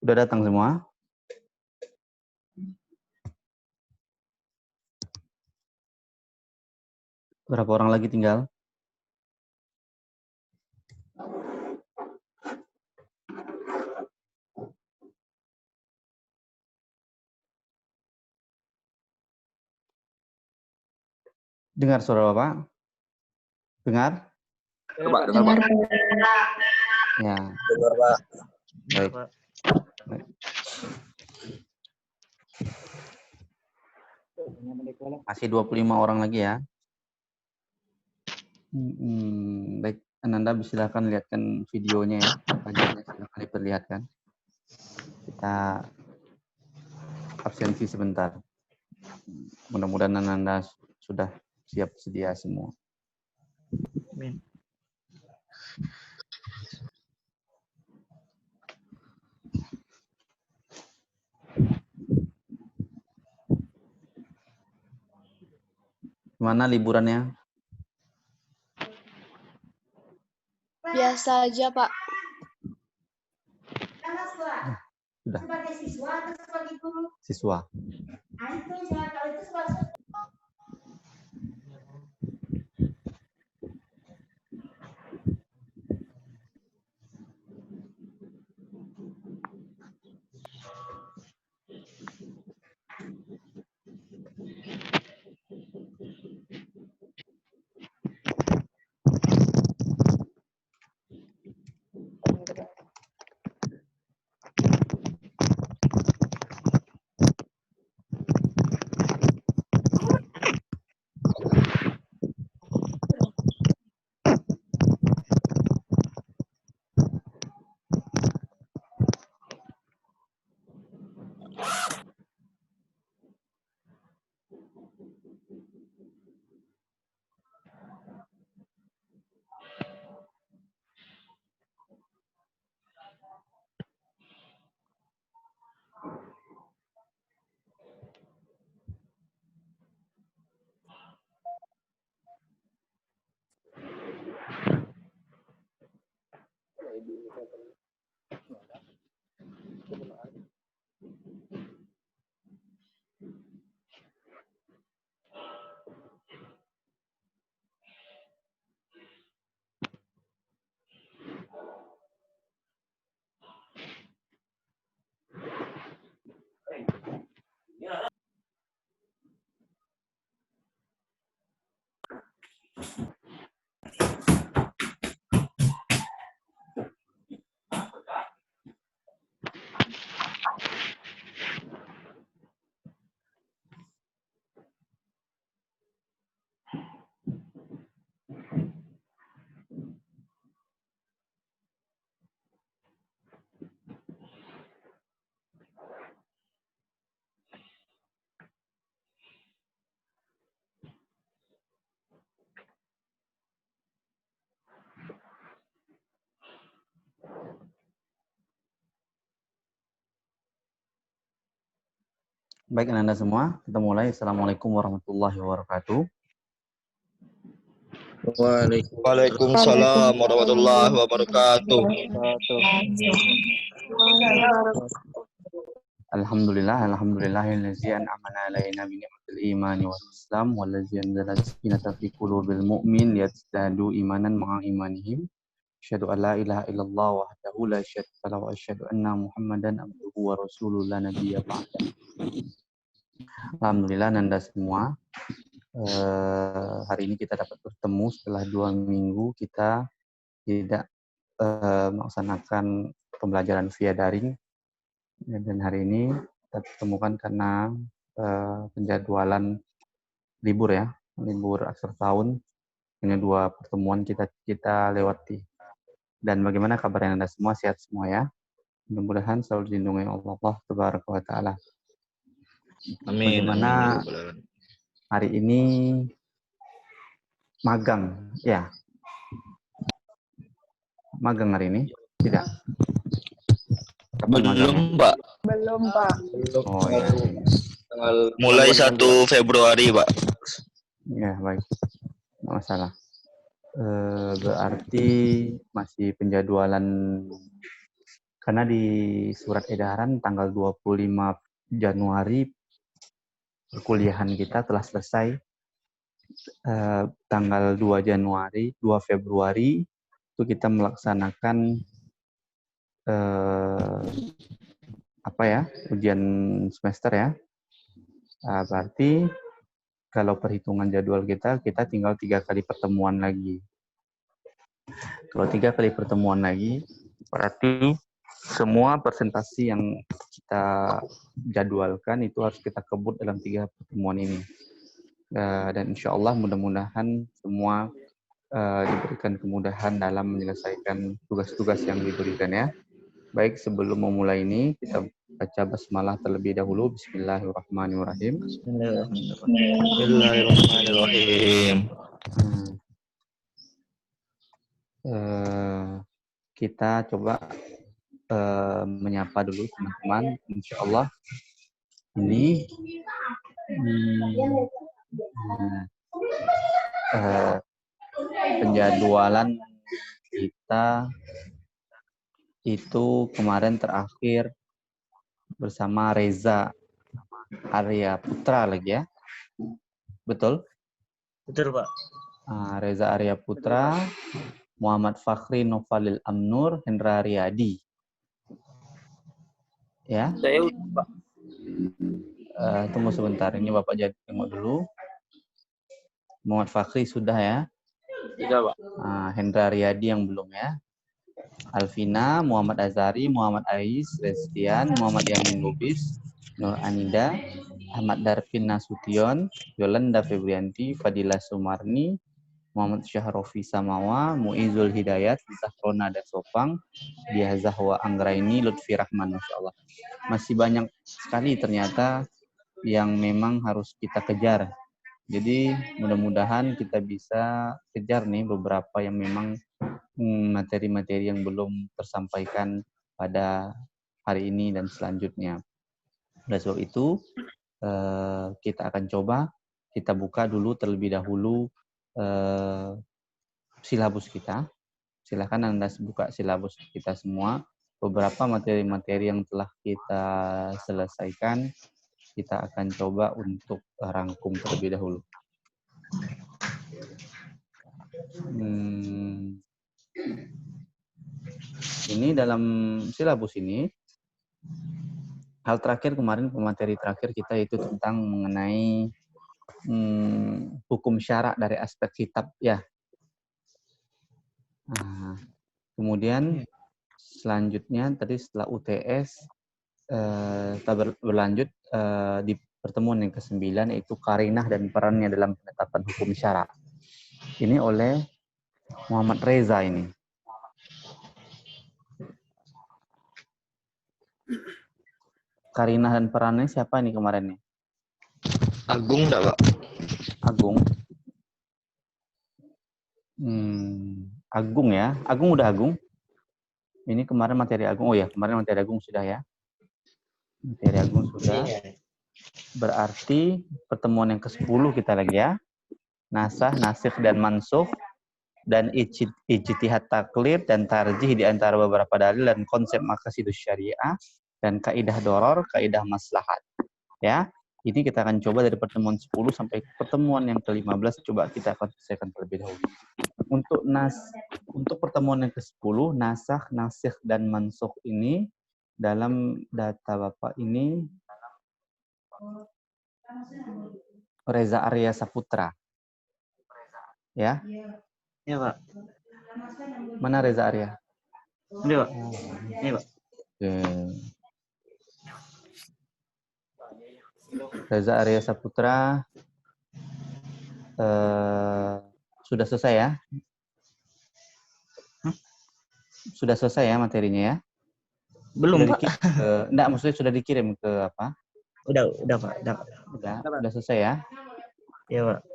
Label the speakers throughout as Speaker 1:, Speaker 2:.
Speaker 1: Udah datang semua? Berapa orang lagi tinggal? Dengar suara Bapak? Dengar?
Speaker 2: Dengar.
Speaker 1: Ya.
Speaker 3: Dengar, Pak.
Speaker 1: Baik. Masih 25 orang lagi ya. Baik, Ananda silakan lihatkan videonya ya. Pelajarannya silakan diperlihatkan. Kita absensi sebentar. Mudah-mudahan Ananda sudah siap sedia semua.
Speaker 4: Amin.
Speaker 1: Gimana liburannya?
Speaker 2: Biasa aja, Pak.
Speaker 1: Sudah.
Speaker 5: Sebagai siswa atau sebagai guru?
Speaker 1: Siswa.
Speaker 5: Nah, itu ya, kalau itu sebagai
Speaker 1: Baik, Ananda semua, kita mulai. Assalamualaikum warahmatullahi wabarakatuh.
Speaker 3: Waalaikumsalam warahmatullahi wabarakatuh.
Speaker 1: Alhamdulillahi an'amana alaina bi ni'matil imani wal islam wallazi anzala sakinata fi qulubil mu'min liyazdadu imanan ma'a imanihim. Asyhadu an la ilaha illallah wahdahu la syarika lahu wa asyhadu anna Muhammadan abduhu wa rasuluhu la nabiyya ba'da. Alhamdulillah Nanda semua. Hari ini kita dapat bertemu setelah 2 minggu kita tidak melaksanakan pembelajaran via daring. Dan hari ini kita temukan karena penjadwalan libur ya, libur akhir tahun. Hanya 2 pertemuan kita lewati. Dan bagaimana kabar Anda semua? Sehat semua ya? Mudah-mudahan selalu dilindungi Allah Tabaraka wa Ta'ala.
Speaker 3: Amin.
Speaker 1: Bagaimana hari ini magang, ya. Magang hari ini? Tidak. Kapan magangnya?
Speaker 3: Belum, Pak.
Speaker 2: Belum, Pak.
Speaker 1: Oh ya.
Speaker 3: Mulai 1 Februari, Pak.
Speaker 1: Ya, baik. Nggak masalah. Berarti masih penjadwalan, karena di surat edaran tanggal 25 Januari perkuliahan kita telah selesai. Tanggal 2 Februari itu kita melaksanakan ujian semester ya. Berarti kalau perhitungan jadwal kita tinggal 3 kali pertemuan lagi. Kalau 3 kali pertemuan lagi, berarti semua presentasi yang kita jadwalkan itu harus kita kebut dalam 3 pertemuan ini. Dan insya Allah mudah-mudahan semua diberikan kemudahan dalam menyelesaikan tugas-tugas yang diberikan ya. Baik, sebelum memulai ini, kita baca basmalah terlebih dahulu. Bismillahirrahmanirrahim.
Speaker 3: Bismillahirrahmanirrahim.
Speaker 1: Kita coba menyapa dulu teman-teman. Insya Allah ini penjadwalan kita itu kemarin terakhir bersama Reza Arya Putra lagi ya. Betul?
Speaker 4: Betul, Pak.
Speaker 1: Reza Arya Putra, Muhammad Fakhri Novalil Amnur, Hendra Riyadi. Ya.
Speaker 4: Saya udah, Pak.
Speaker 1: Tunggu sebentar, ini Bapak jadi tengok dulu. Muhammad Fakhri sudah ya.
Speaker 4: Sudah, Pak.
Speaker 1: Hendra Riyadi yang belum ya. Alvina, Muhammad Azari, Muhammad Ais, Restian, Muhammad Yamin Lubis, Nur Anida, Ahmad Darfin Nasution, Yolanda Febrianti, Fadila Sumarni, Muhammad Syahrofi Samawa, Muizul Hidayat, Zahrona Dasopang, Dia Zahwa Anggraini, Lutfi Rahman, Masya Allah. Masih banyak sekali ternyata yang memang harus kita kejar. Jadi mudah-mudahan kita bisa kejar nih beberapa yang memang materi-materi yang belum tersampaikan pada hari ini dan selanjutnya. Oleh sebab itu, kita akan coba, kita buka dulu terlebih dahulu silabus kita. Silakan Anda buka silabus kita semua. Beberapa materi-materi yang telah kita selesaikan, kita akan coba untuk rangkum terlebih dahulu. Ini dalam silabus ini, hal terakhir kemarin, pemateri terakhir kita itu tentang mengenai hukum syarak dari aspek kitab ya. Kemudian selanjutnya tadi setelah UTS kita berlanjut di pertemuan yang ke-9 yaitu karinah dan perannya dalam penetapan hukum syarak. Ini oleh Muhammad Reza ini. Karinah dan perannya siapa ini kemarin nih?
Speaker 3: Agung enggak, Pak?
Speaker 1: Agung. Agung ya. Agung udah Agung. Ini kemarin materi Agung. Oh ya, kemarin materi Agung sudah ya. Materi Agung sudah. Berarti pertemuan yang ke-10 kita lagi ya. Nasah, nasikh dan mansukh dan ijtihad taklid dan tarjih di antara beberapa dalil dan konsep maqasidus syariah dan kaidah doror, kaidah maslahat. Ya. Ini kita akan coba dari pertemuan 10 sampai pertemuan yang ke-15 coba kita akan selesaikan terlebih dahulu. Untuk pertemuan yang ke-10, nasakh, nasikh dan mansukh ini dalam data Bapak ini Reza Arya Saputra. Ya?
Speaker 4: Iya, Pak.
Speaker 1: Mana Reza Arya?
Speaker 4: Ini, Pak. Ini, Pak.
Speaker 1: Oke. Reza Arya Saputra sudah selesai ya? Sudah selesai ya materinya ya?
Speaker 4: Belum,
Speaker 1: sudah
Speaker 4: Pak.
Speaker 1: Enggak, maksudnya sudah dikirim ke apa?
Speaker 4: Udah, Pak.
Speaker 1: Udah selesai ya?
Speaker 4: Iya, Pak.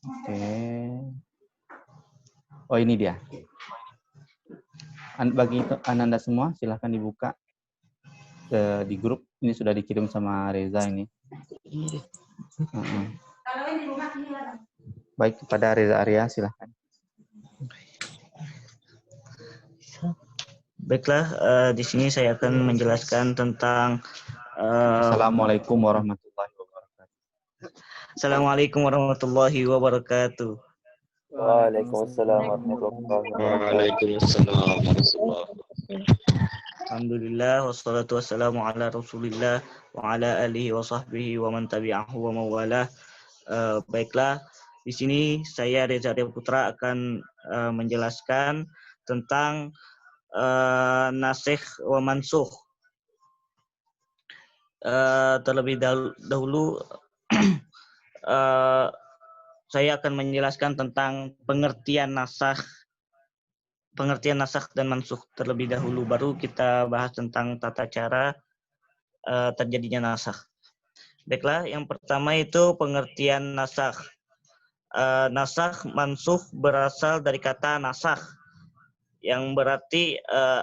Speaker 1: Oke. Oh, ini dia. Bagi Anda semua, silahkan dibuka di grup. Ini sudah dikirim sama Reza ini.
Speaker 5: Kalau yang di rumah ini lah.
Speaker 1: Baik, kepada Reza Arya, silahkan.
Speaker 4: Baiklah, di sini saya akan menjelaskan tentang
Speaker 1: Assalamualaikum warahmatullahi wabarakatuh.
Speaker 4: Assalamualaikum warahmatullahi wabarakatuh.
Speaker 2: Waalaikumsalam warahmatullahi wabarakatuh.
Speaker 3: Waalaikumsalam warahmatullahi wabarakatuh.
Speaker 4: Alhamdulillah wassalatu wassalamu ala Rasulillah wa ala alihi wa sahbihi wa man tabi'ahu wa mawalah. Baiklah, di sini saya Reza Arya Putra akan menjelaskan tentang nasikh wa mansukh. Terlebih dahulu saya akan menjelaskan tentang pengertian nasakh dan mansukh terlebih dahulu, baru kita bahas tentang tata cara terjadinya nasakh. Baiklah, yang pertama itu pengertian nasakh. Nasakh mansukh berasal dari kata nasakh, yang berarti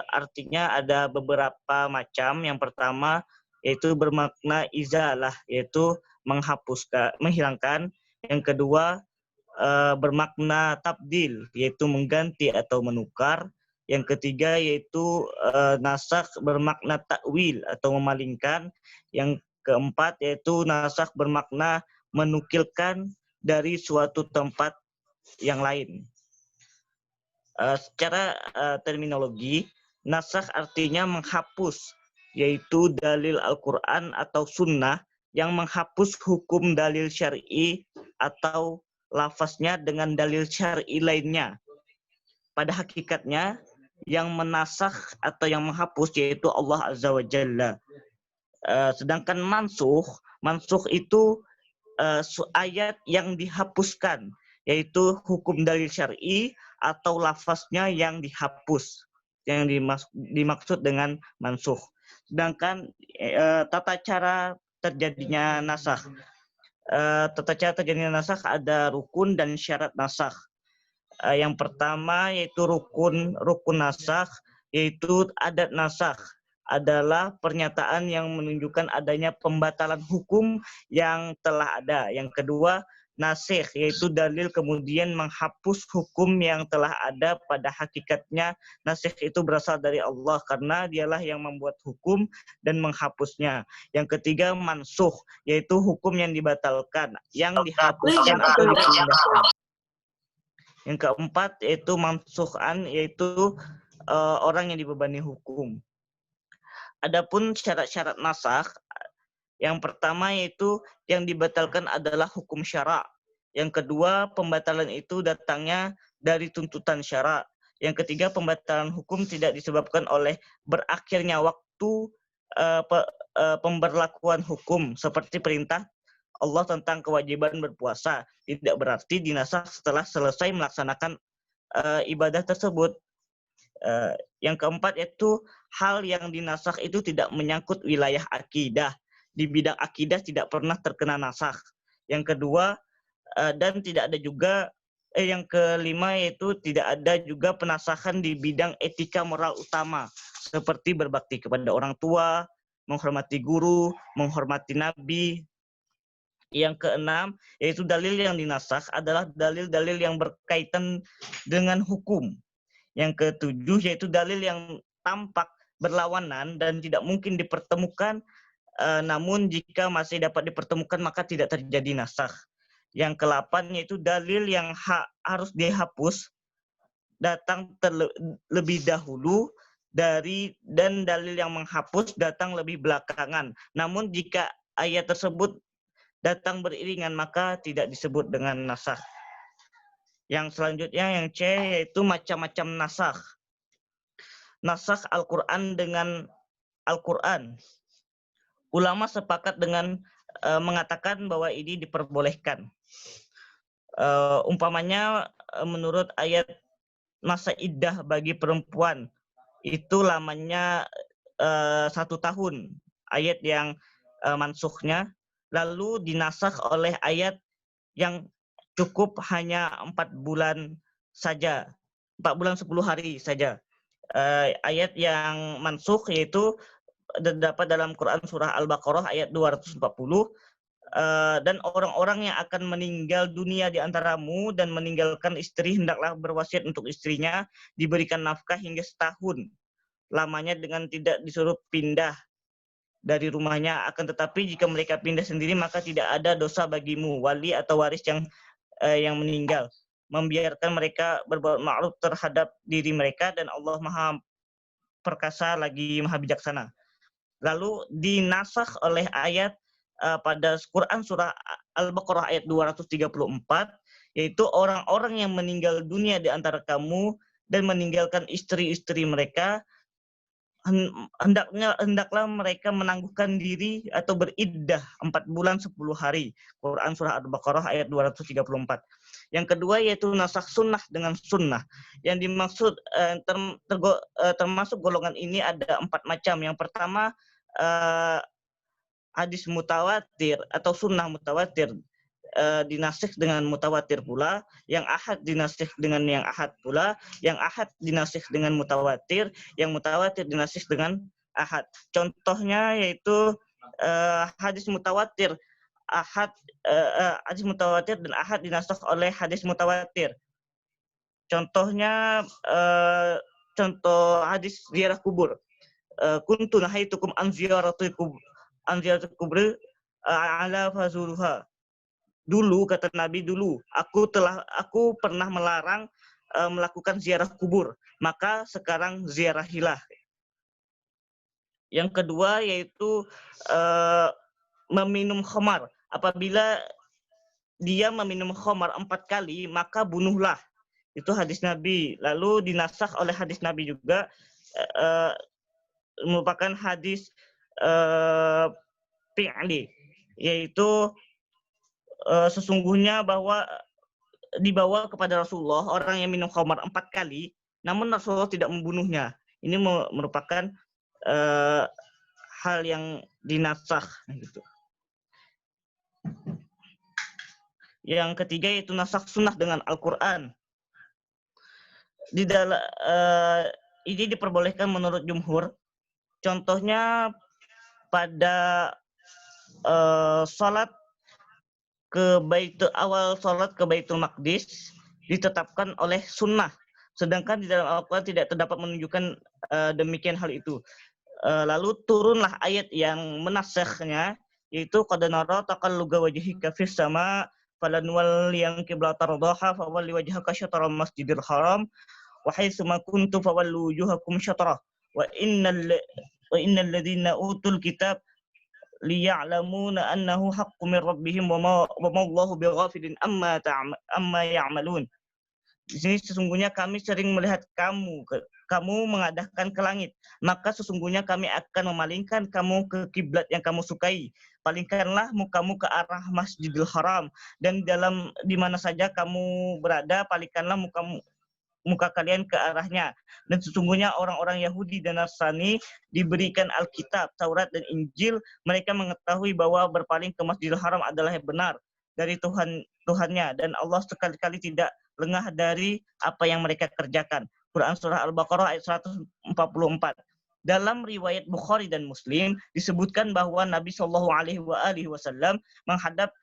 Speaker 4: artinya ada beberapa macam. Yang pertama yaitu bermakna izalah, yaitu menghapuskan, menghilangkan. Yang kedua bermakna tabdil, yaitu mengganti atau menukar. Yang ketiga yaitu nasakh bermakna takwil atau memalingkan. Yang keempat yaitu nasakh bermakna menukilkan dari suatu tempat yang lain. Secara terminologi, nasakh artinya menghapus, yaitu dalil Al-Quran atau Sunnah yang menghapus hukum dalil syar'i atau lafaznya dengan dalil syar'i lainnya. Pada hakikatnya, yang menasakh atau yang menghapus yaitu Allah Azza wa Jalla. Sedangkan mansukh itu ayat yang dihapuskan, yaitu hukum dalil syar'i atau lafaznya yang dihapus, yang dimaksud dengan mansukh. Sedangkan tata cara terjadinya nasakh. Tata cara terjadinya nasakh ada rukun dan syarat nasakh. Yang pertama yaitu rukun nasakh, yaitu adat nasakh adalah pernyataan yang menunjukkan adanya pembatalan hukum yang telah ada. Yang kedua, nasikh, yaitu dalil kemudian menghapus hukum yang telah ada. Pada hakikatnya nasikh itu berasal dari Allah karena dialah yang membuat hukum dan menghapusnya. Yang ketiga, mansukh, yaitu hukum yang dibatalkan, yang dihapuskan atau dipindahkan. Yang keempat yaitu mansukhan, yaitu orang yang dibebani hukum. Adapun syarat-syarat nasakh, yang pertama yaitu yang dibatalkan adalah hukum syara'. Yang kedua, pembatalan itu datangnya dari tuntutan syara'. Yang ketiga, pembatalan hukum tidak disebabkan oleh berakhirnya waktu pemberlakuan hukum, seperti perintah Allah tentang kewajiban berpuasa. Tidak berarti dinasakh setelah selesai melaksanakan ibadah tersebut. Yang keempat yaitu hal yang dinasakh itu tidak menyangkut wilayah akidah. Di bidang akidah tidak pernah terkena nasakh. Yang kedua, dan tidak ada juga yang kelima yaitu tidak ada juga penasakhan di bidang etika moral utama, seperti berbakti kepada orang tua, menghormati guru, menghormati nabi. Yang keenam yaitu dalil yang dinasakh adalah dalil-dalil yang berkaitan dengan hukum. Yang ketujuh yaitu dalil yang tampak berlawanan dan tidak mungkin dipertemukan, namun jika masih dapat dipertemukan maka tidak terjadi nasakh. Yang ke-8 yaitu dalil yang harus dihapus datang terlebih dahulu dan dalil yang menghapus datang lebih belakangan. Namun jika ayat tersebut datang beriringan maka tidak disebut dengan nasakh. Yang selanjutnya yang C yaitu macam-macam nasakh. Nasakh Al-Quran dengan Al-Quran. Ulama sepakat dengan mengatakan bahwa ini diperbolehkan. Umpamanya menurut ayat masa iddah bagi perempuan itu lamanya 1 tahun, ayat yang mansukhnya, lalu dinasakh oleh ayat yang cukup hanya 4 bulan saja, 4 bulan 10 hari saja. Ayat yang mansukh yaitu terdapat dalam Quran surah Al-Baqarah ayat 240. Dan orang-orang yang akan meninggal dunia di antaramu dan meninggalkan istri hendaklah berwasiat untuk istrinya diberikan nafkah hingga setahun lamanya dengan tidak disuruh pindah dari rumahnya. Akan tetapi jika mereka pindah sendiri maka tidak ada dosa bagimu, wali atau waris yang meninggal, membiarkan mereka berbuat ma'ruf terhadap diri mereka dan Allah Maha perkasa lagi Maha bijaksana. Lalu dinasakh oleh ayat pada Quran surah Al-Baqarah ayat 234, yaitu orang-orang yang meninggal dunia di antara kamu dan meninggalkan istri-istri mereka, hendaklah mereka menangguhkan diri atau beriddah 4 bulan 10 hari. Quran surah Al-Baqarah ayat 234. Yang kedua yaitu nasakh sunnah dengan sunnah. Yang dimaksud termasuk golongan ini ada 4 macam. Yang pertama hadis mutawatir atau sunnah mutawatir dinasikh dengan mutawatir pula, yang ahad dinasikh dengan yang ahad pula, yang ahad dinasikh dengan mutawatir, yang mutawatir dinasikh dengan ahad. Contohnya yaitu hadis mutawatir hadis mutawatir dan ahad dinasikh oleh hadis mutawatir. Contohnya contoh hadis ziarah kubur. Kuntu nahaitukum an ziyaratil kubur ala fazuruha. Dulu kata Nabi, aku pernah melarang melakukan ziarah kubur, maka sekarang ziarahilah. Yang kedua yaitu meminum khamar. Apabila dia meminum khamar 4 kali maka bunuhlah. Itu hadis Nabi. Lalu dinasakh oleh hadis Nabi juga, merupakan hadis fi'li, yaitu sesungguhnya bahwa dibawa kepada Rasulullah orang yang minum khamar 4 kali, namun Rasulullah tidak membunuhnya. Ini merupakan hal yang dinasakh gitu. Yang ketiga yaitu nasakh sunnah dengan Al-Quran. Di dalam ini diperbolehkan menurut jumhur. Contohnya pada salat awal salat ke Baitul Maqdis ditetapkan oleh sunnah, sedangkan di dalam Al-Quran tidak terdapat menunjukkan demikian hal itu. Lalu turunlah ayat yang menasakhnya, yaitu qad nara taqalluba wajhika fis sama falanwalliyannaka qiblatan tardaha fawalli wajhaka syatral masjidil haram wa haitsu ma kuntum fawallu wujuhakum syatrah wa innal ladzina utul kitab liya'lamuna annahu haqqun min rabbihim wa ma Allahu bighafilin amma ya'malun. Di sini sesungguhnya kami sering melihat kamu mengadahkan ke langit, maka sesungguhnya kami akan memalingkan kamu ke kiblat yang kamu sukai. Palingkanlah mukamu ke arah Masjidil Haram, dan di mana saja kamu berada, palingkanlah muka kalian ke arahnya. Dan sesungguhnya orang-orang Yahudi dan Nasrani diberikan Alkitab, Taurat dan Injil, mereka mengetahui bahwa berpaling ke Masjidil Haram adalah yang benar dari Tuhannya, dan Allah sekali-kali tidak lengah dari apa yang mereka kerjakan. Quran surah Al-Baqarah ayat 144. Dalam riwayat Bukhari dan Muslim disebutkan bahwa Nabi Shallallahu Alaihi Wasallam menghadap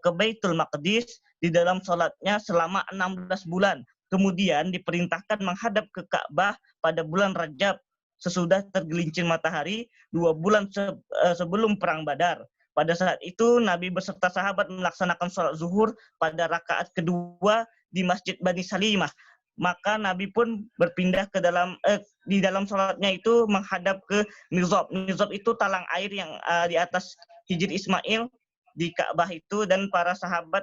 Speaker 4: ke Baitul Maqdis di dalam salatnya selama 16 bulan. Kemudian diperintahkan menghadap ke Ka'bah pada bulan Rajab sesudah tergelincir matahari 2 bulan sebelum perang Badar. Pada saat itu Nabi beserta sahabat melaksanakan sholat zuhur pada rakaat kedua di Masjid Bani Salimah. Maka Nabi pun berpindah ke di dalam sholatnya itu menghadap ke Mizrab. Mizrab itu talang air yang di atas Hijr Ismail di Ka'bah itu, dan para sahabat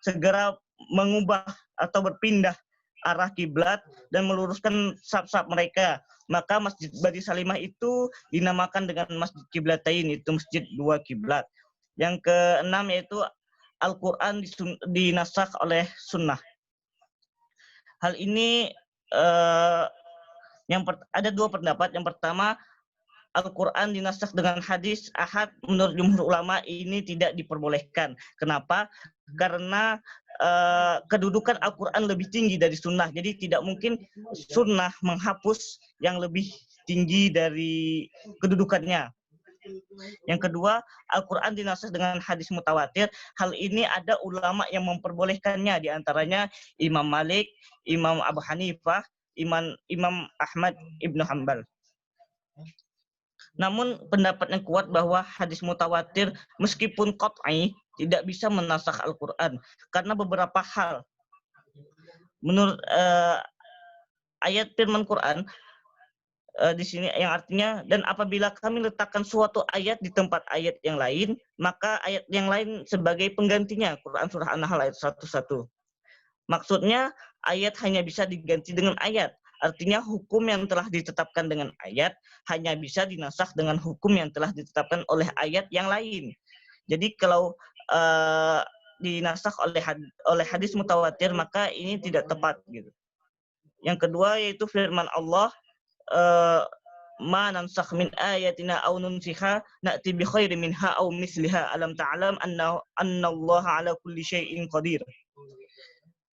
Speaker 4: segera mengubah atau berpindah arah kiblat dan meluruskan saf-saf mereka. Maka Masjid Bani Salimah itu dinamakan dengan Masjid Kiblatain, itu masjid 2 kiblat. Yang keenam yaitu Al-Quran dinasakh oleh sunnah. Hal ini ada 2 pendapat. Yang pertama, Al-Quran dinasakh dengan hadis ahad, menurut jumhur ulama ini tidak diperbolehkan. Kenapa? Karena kedudukan Al-Quran lebih tinggi dari sunnah. Jadi tidak mungkin sunnah menghapus yang lebih tinggi dari kedudukannya. Yang kedua, Al-Quran dinasakh dengan hadis mutawatir. Hal ini ada ulama yang memperbolehkannya, diantaranya Imam Malik, Imam Abu Hanifah, Imam Ahmad Ibnu Hanbal. Namun pendapat yang kuat bahwa hadis mutawatir meskipun qat'i tidak bisa menasakh Al-Quran karena beberapa hal. Menurut ayat firman Quran di sini yang artinya, dan apabila kami letakkan suatu ayat di tempat ayat yang lain, maka ayat yang lain sebagai penggantinya. Quran surah An-Nahl ayat 1:1. Maksudnya ayat hanya bisa diganti dengan ayat. Artinya hukum yang telah ditetapkan dengan ayat hanya bisa dinasakh dengan hukum yang telah ditetapkan oleh ayat yang lain. Jadi kalau dinasakh oleh hadis mutawatir, maka ini tidak tepat gitu. Yang kedua yaitu firman Allah, ma nansakh min ayatina aw nunsiha na'ti bi khairin minha aw misliha alam ta'lam anna Allah ala kulli syai'in qadir.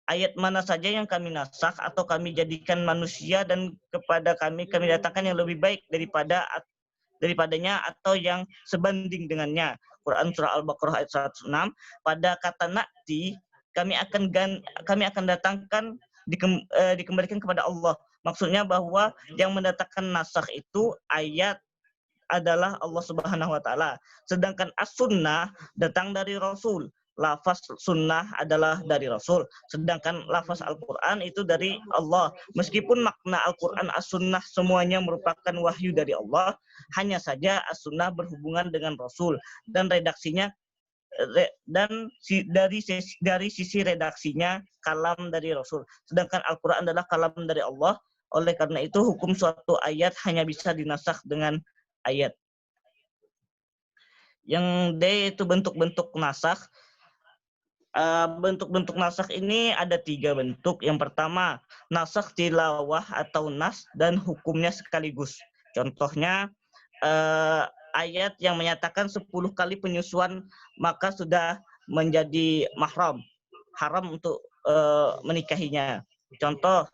Speaker 4: Ayat mana saja yang kami nasakh atau kami jadikan manusia, dan kepada kami datangkan yang lebih baik daripadanya atau yang sebanding dengannya. Quran surah Al-Baqarah ayat 106. Pada kata na'ti, kami akan datangkan dikembalikan kepada Allah. Maksudnya bahwa yang mendatangkan nasakh itu ayat adalah Allah Subhanahu wa taala. Sedangkan as-sunnah datang dari Rasul. Lafaz sunnah adalah dari Rasul, sedangkan lafaz Al-Quran itu dari Allah. Meskipun makna Al-Quran, as-sunnah semuanya merupakan wahyu dari Allah, hanya saja as-sunnah berhubungan dengan Rasul dan redaksinya dari sisi redaksinya kalam dari Rasul. Sedangkan Al-Quran adalah kalam dari Allah. Oleh karena itu hukum suatu ayat hanya bisa dinasakh dengan ayat. Yang D itu bentuk-bentuk nasakh. Bentuk-bentuk nasakh ini ada 3 bentuk. Yang pertama, nasakh tilawah atau nas dan hukumnya sekaligus. Contohnya ayat yang menyatakan 10 kali penyusuan maka sudah menjadi mahram, haram untuk menikahinya. Contoh,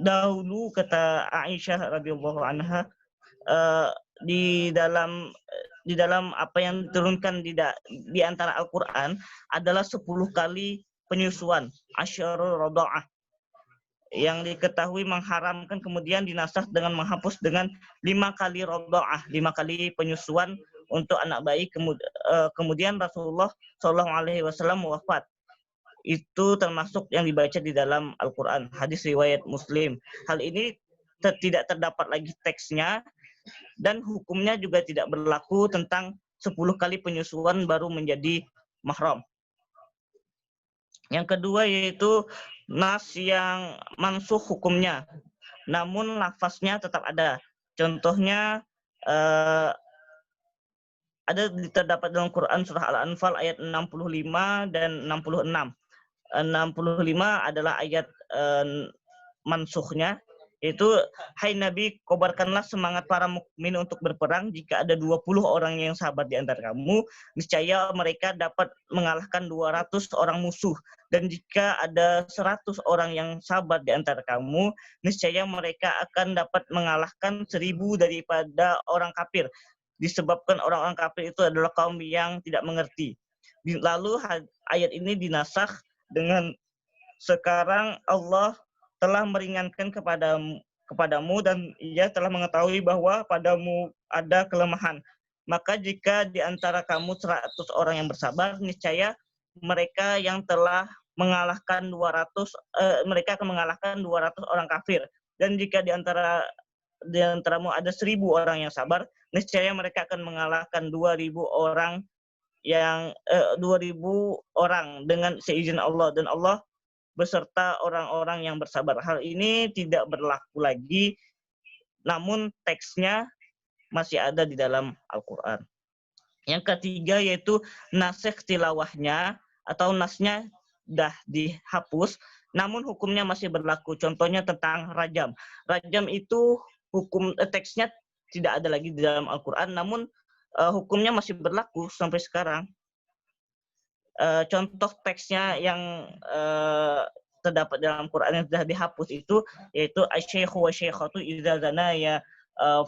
Speaker 4: dahulu kata Aisyah radhiyallahu anha, di dalam apa yang diturunkan di antara Al-Quran adalah 10 kali penyusuan, asyarul radha'ah, yang diketahui mengharamkan kemudian dinasakh dengan menghapus dengan 5 kali radha'ah, 5 kali penyusuan untuk anak bayi. Kemudian Rasulullah SAW wafat. Itu termasuk yang dibaca di dalam Al-Quran, hadis riwayat Muslim. Hal ini tidak terdapat lagi teksnya, dan hukumnya juga tidak berlaku tentang 10 kali penyusuan baru menjadi mahram. Yang kedua yaitu nas yang mansukh hukumnya, namun lafaznya tetap ada. Contohnya terdapat dalam Quran surah Al-Anfal ayat 65 dan 66. 65 adalah ayat mansukhnya, yaitu, hai Nabi, kobarkanlah semangat para mukmin untuk berperang. Jika ada 20 orang yang sabar di antara kamu, niscaya mereka dapat mengalahkan 200 orang musuh. Dan jika ada 100 orang yang sabar di antara kamu, niscaya mereka akan dapat mengalahkan 1000 daripada orang kafir. Disebabkan orang-orang kafir itu adalah kaum yang tidak mengerti. Lalu ayat ini dinasakh dengan, sekarang Allah telah meringankan kepadamu dan ia telah mengetahui bahwa padamu ada kelemahan. Maka jika di antara kamu 100 orang yang bersabar, niscaya mereka yang telah mengalahkan 200 mereka akan mengalahkan 200 orang kafir. Dan jika di antaramu ada 1000 orang yang sabar, niscaya mereka akan mengalahkan 2000 orang dengan seizin Allah, dan Allah beserta orang-orang yang bersabar. Hal ini tidak berlaku lagi, namun teksnya masih ada di dalam Al-Quran. Yang ketiga yaitu nasikh tilawahnya atau nasnya dah dihapus, namun hukumnya masih berlaku. Contohnya tentang rajam. Rajam itu hukum teksnya tidak ada lagi di dalam Al-Quran, namun hukumnya masih berlaku sampai sekarang. Contoh teksnya yang terdapat dalam Quran yang sudah dihapus itu yaitu asy-syaikhu wa syaikhatu idza zanaya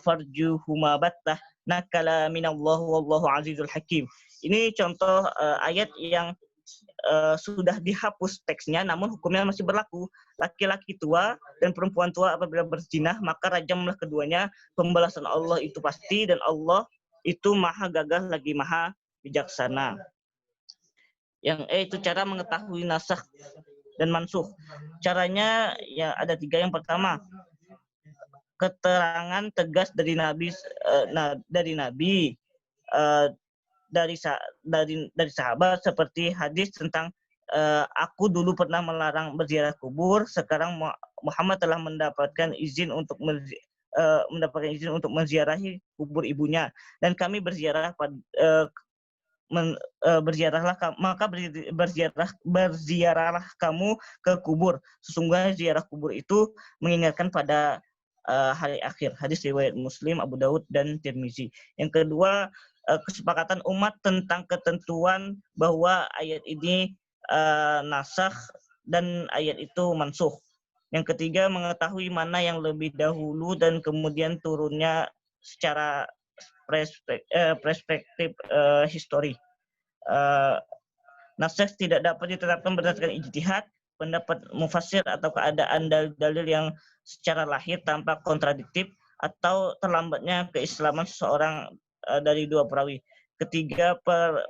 Speaker 4: farjuhuma battah nakala minallahu wallahu azizul hakim. Ini contoh ayat yang sudah dihapus teksnya namun hukumnya masih berlaku. Laki-laki tua dan perempuan tua apabila berzina maka rajamlah keduanya. Pembalasan Allah itu pasti dan Allah itu maha gagah lagi maha bijaksana. Yang itu cara mengetahui nasakh dan mansukh. Caranya ya ada 3. Yang pertama, keterangan tegas dari Nabi dari sahabat seperti hadis tentang aku dulu pernah melarang berziarah kubur, sekarang Muhammad telah mendapatkan izin untuk menziarahi kubur ibunya dan kami berziarah berziarahlah kamu ke kubur. Sesungguhnya ziarah kubur itu mengingatkan pada hari akhir. Hadis riwayat Muslim, Abu Daud dan Tirmizi. Yang kedua, kesepakatan umat tentang ketentuan bahwa ayat ini nasakh dan ayat itu mansukh. Yang ketiga, mengetahui mana yang lebih dahulu dan kemudian turunnya secara perspektif histori. Nasakh tidak dapat ditetapkan berdasarkan ijtihad, pendapat mufassir atau keadaan dalil yang secara lahir tanpa kontradiktif atau terlambatnya keislaman seseorang dari 2 perawi. Ketiga,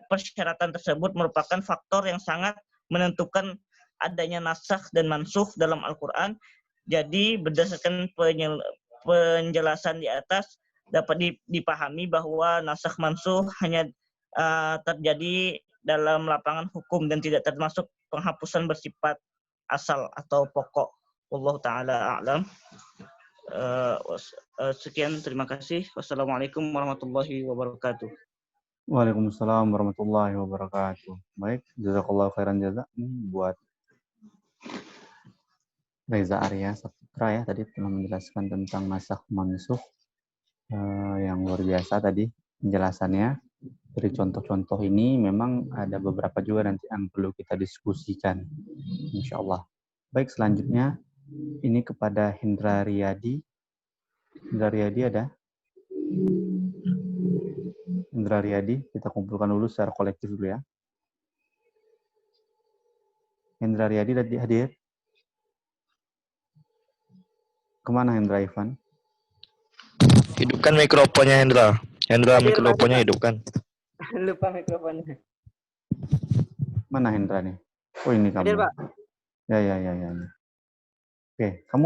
Speaker 4: persyaratan tersebut merupakan faktor yang sangat menentukan adanya nasakh dan mansukh dalam Al-Quran. Jadi berdasarkan penjelasan di atas dapat dipahami bahwa nasakh mansukh hanya terjadi dalam lapangan hukum dan tidak termasuk penghapusan bersifat asal atau pokok. Wallahu taala a'lam. Sekian, terima kasih. Wassalamualaikum warahmatullahi wabarakatuh.
Speaker 1: Waalaikumsalam warahmatullahi wabarakatuh. Baik, jazakallahu khairan jaza buat Reza Arya Saputra ya, tadi telah menjelaskan tentang nasakh mansukh yang luar biasa tadi penjelasannya. Dari contoh-contoh ini memang ada beberapa juga nanti yang perlu kita diskusikan, insya Allah. Baik, selanjutnya ini kepada Hendra Riyadi. Hendra Riyadi ada? Hendra Riyadi, kita kumpulkan dulu secara kolektif dulu ya. Hendra Riyadi hadir? Kemana Hendra Ivan?
Speaker 3: Hidupkan mikrofonnya Hendra. Hendra, mikrofonnya hidupkan.
Speaker 2: Lupa mikrofonnya.
Speaker 1: Mana Hendra nih? Oh ini kamu.
Speaker 2: Hadir, Pak.
Speaker 1: Ya. Oke, kamu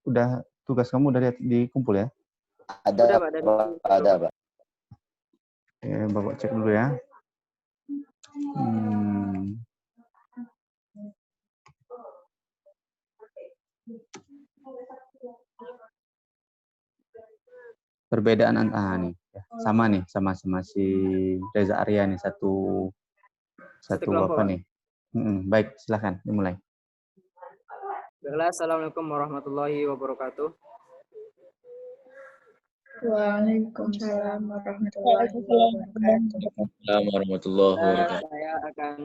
Speaker 1: udah tugas kamu udah dikumpul ya?
Speaker 2: Ada, Pak.
Speaker 3: Ada, Pak.
Speaker 1: Oke, Bapak cek dulu ya. Perbedaan antara nih, ya. Sama nih, sama si Reza Arya nih satu apa nih? Baik, silakan dimulai.
Speaker 2: Assalamualaikum warahmatullahi wabarakatuh.
Speaker 6: Waalaikumsalam warahmatullahi wabarakatuh.
Speaker 2: Saya akan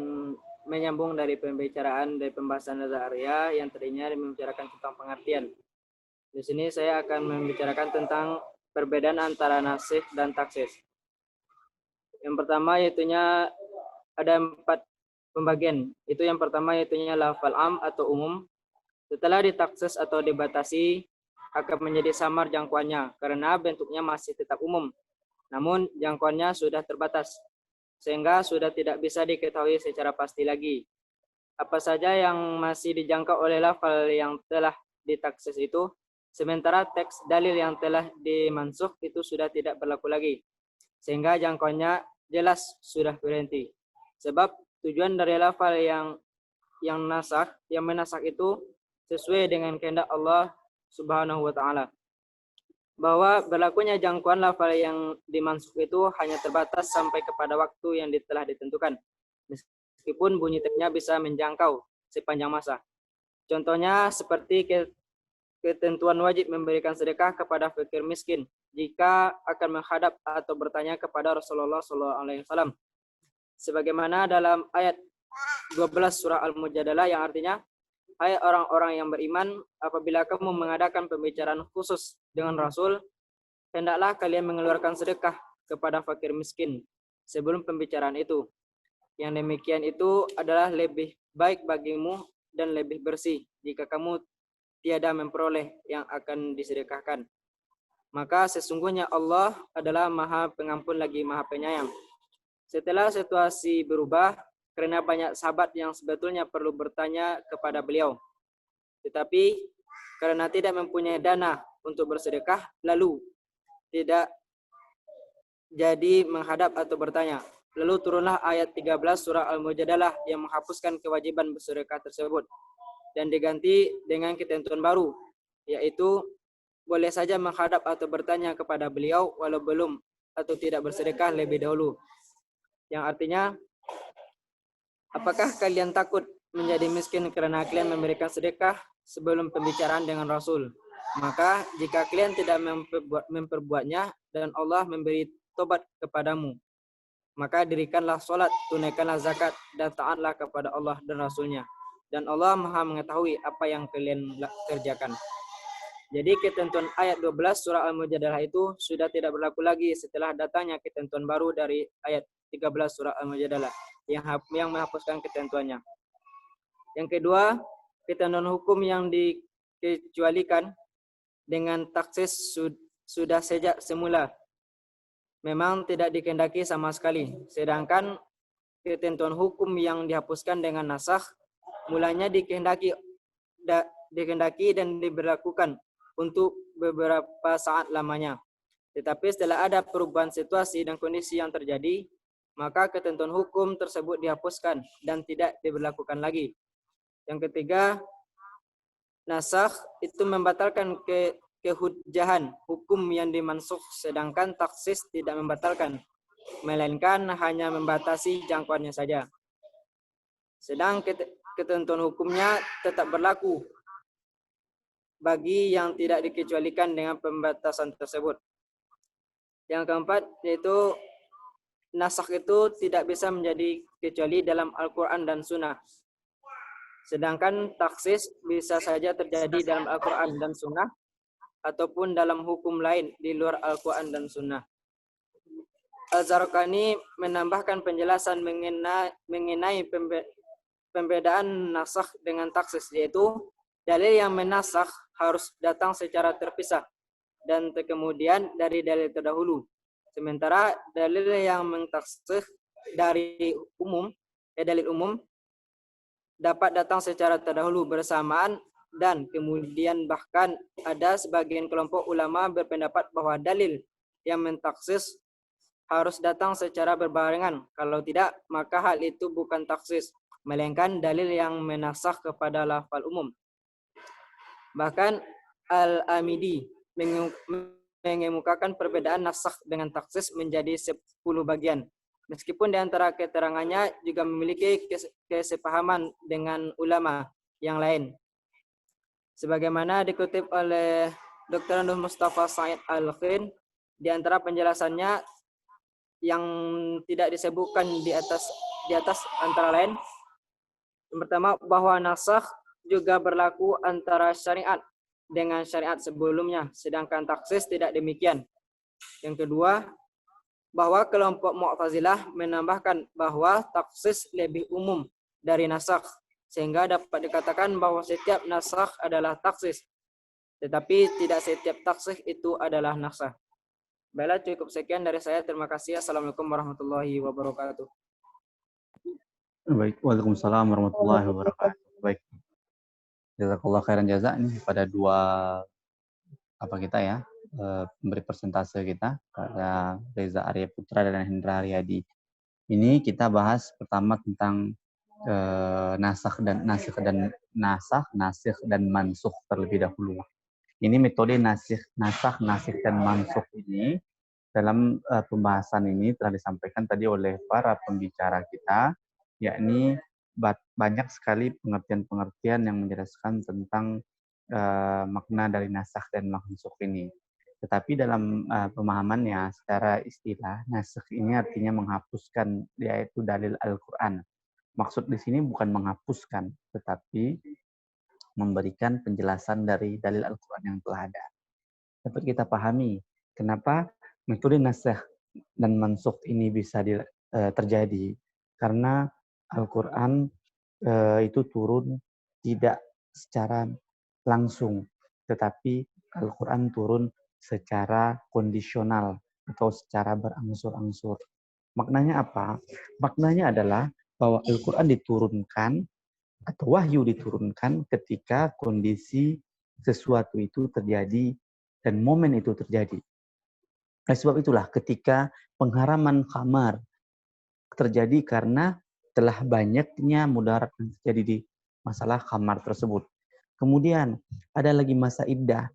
Speaker 2: menyambung dari pembicaraan dari pembahasan Reza Arya yang tadinya membicarakan tentang pengertian. Di sini saya akan membicarakan tentang perbedaan antara nasikh dan taksis. Yang pertama yaitunya ada 4 pembagian. Itu yang pertama yaitunya lafal am atau umum. Setelah ditaksis atau dibatasi akan menjadi samar jangkauannya karena bentuknya masih tetap umum. Namun jangkauannya sudah terbatas sehingga sudah tidak bisa diketahui secara pasti lagi. Apa saja yang masih dijangkau oleh lafal yang telah ditaksis itu, sementara teks dalil yang telah dimansukh itu sudah tidak berlaku lagi, sehingga jangkauannya jelas sudah berhenti. Sebab tujuan dari lafal yang menasakh itu sesuai dengan kehendak Allah Subhanahu wa taala. Bahwa berlakunya jangkauan lafal yang dimansukh itu hanya terbatas sampai kepada waktu yang telah ditentukan. Meskipun bunyi teksnya bisa menjangkau sepanjang masa. Contohnya seperti ketentuan wajib memberikan sedekah kepada fakir miskin jika akan menghadap atau bertanya kepada Rasulullah SAW. Sebagaimana dalam ayat 12 surah Al-Mujadalah yang artinya, hai orang-orang yang beriman, apabila kamu mengadakan pembicaraan khusus dengan Rasul, hendaklah kalian mengeluarkan sedekah kepada fakir miskin sebelum pembicaraan itu. Yang demikian itu adalah lebih baik bagimu dan lebih bersih jika kamu tiada memperoleh yang akan disedekahkan. Maka sesungguhnya Allah adalah Maha Pengampun lagi Maha Penyayang. Setelah situasi berubah, karena banyak sahabat yang sebetulnya perlu bertanya kepada beliau. Tetapi karena tidak mempunyai dana untuk bersedekah, lalu tidak jadi menghadap atau bertanya. Lalu turunlah ayat 13 surah Al-Mujadalah yang menghapuskan kewajiban bersedekah tersebut dan diganti dengan ketentuan baru, yaitu boleh saja menghadap atau bertanya kepada beliau walau belum atau tidak bersedekah lebih dahulu. Yang artinya, apakah kalian takut menjadi miskin karena kalian memberikan sedekah sebelum pembicaraan dengan Rasul? Maka jika kalian tidak memperbuatnya dan Allah memberi tobat kepadamu, maka dirikanlah sholat, tunaikanlah zakat, dan taatlah kepada Allah dan Rasulnya. Dan Allah Maha mengetahui apa yang kalian kerjakan. Jadi ketentuan ayat 12 surah Al-Mujadalah itu sudah tidak berlaku lagi setelah datangnya ketentuan baru dari ayat 13 surah Al-Mujadalah yang menghapuskan ketentuannya. Yang kedua, ketentuan hukum yang dikecualikan dengan taksis sudah sejak semula memang tidak dikehendaki sama sekali. Sedangkan ketentuan hukum yang dihapuskan dengan nasakh mulanya dikehendaki dan diberlakukan untuk beberapa saat lamanya. Tetapi setelah ada perubahan situasi dan kondisi yang terjadi, maka ketentuan hukum tersebut dihapuskan dan tidak diberlakukan lagi. Yang ketiga, nasakh itu membatalkan kehujjahan hukum yang dimansukh, sedangkan taksis tidak membatalkan, melainkan hanya membatasi jangkauannya saja. Sedang ketentuan hukumnya tetap berlaku bagi yang tidak dikecualikan dengan pembatasan tersebut. Yang keempat, yaitu nasakh itu tidak bisa menjadi kecuali dalam Al-Quran dan Sunnah. Sedangkan taksis bisa saja terjadi dalam Al-Quran dan Sunnah ataupun dalam hukum lain di luar Al-Quran dan Sunnah. Al-Zarqani menambahkan penjelasan mengenai pembedaan nasakh dengan taksis, yaitu dalil yang menasakh harus datang secara terpisah dan kemudian dari dalil terdahulu. Sementara dalil yang mentaksis dari dalil umum dapat datang secara terdahulu bersamaan dan kemudian bahkan ada sebagian kelompok ulama berpendapat bahwa dalil yang mentaksis harus datang secara berbarengan. Kalau tidak, maka hal itu bukan taksis, melainkan dalil yang menasakh kepada lafal umum. Bahkan Al-Amidi mengemukakan perbedaan nasakh dengan taksis menjadi 10 bagian. Meskipun di antara keterangannya juga memiliki kesepahaman dengan ulama yang lain. Sebagaimana dikutip oleh Dr. Nur Mustafa Said Al-Khin, di antara penjelasannya yang tidak disebutkan di atas antara lain, yang pertama bahwa nasakh juga berlaku antara syariat dengan syariat sebelumnya, sedangkan taksis tidak demikian. Yang kedua, bahwa kelompok Mu'tazilah menambahkan bahwa taksis lebih umum dari nasakh, sehingga dapat dikatakan bahwa setiap nasakh adalah taksis, tetapi tidak setiap taksis itu adalah nasakh. Baiklah, cukup sekian dari saya. Terima kasih. Assalamualaikum warahmatullahi wabarakatuh.
Speaker 1: Baik, waalaikumsalam warahmatullahi wabarakatuh. Baik, jazakallah khairan jaza ini pada dua pemberi persentase kita, pada Reza Arya Putra dan Hendra Aryadi. Ini kita bahas pertama tentang nasikh dan mansukh terlebih dahulu. Ini metode nasikh dan mansukh ini dalam pembahasan ini telah disampaikan tadi oleh para pembicara kita, yakni banyak sekali pengertian-pengertian yang menjelaskan tentang makna dari nasakh dan mansukh ini. Tetapi dalam pemahamannya secara istilah, nasakh ini artinya menghapuskan, yaitu dalil Al-Quran. Maksud di sini bukan menghapuskan, tetapi memberikan penjelasan dari dalil Al-Quran yang telah ada. Dapat kita pahami kenapa metode nasakh dan mansukh ini bisa terjadi. Karena Al-Quran itu turun tidak secara langsung, tetapi Al-Quran turun secara kondisional atau secara berangsur-angsur. Maknanya apa? Maknanya adalah bahwa Al-Quran diturunkan atau wahyu diturunkan ketika kondisi sesuatu itu terjadi dan momen itu terjadi. Oleh sebab itulah ketika pengharaman khamar terjadi karena telah banyaknya mudarat yang terjadi di masalah khamar tersebut. Kemudian ada lagi masa iddah.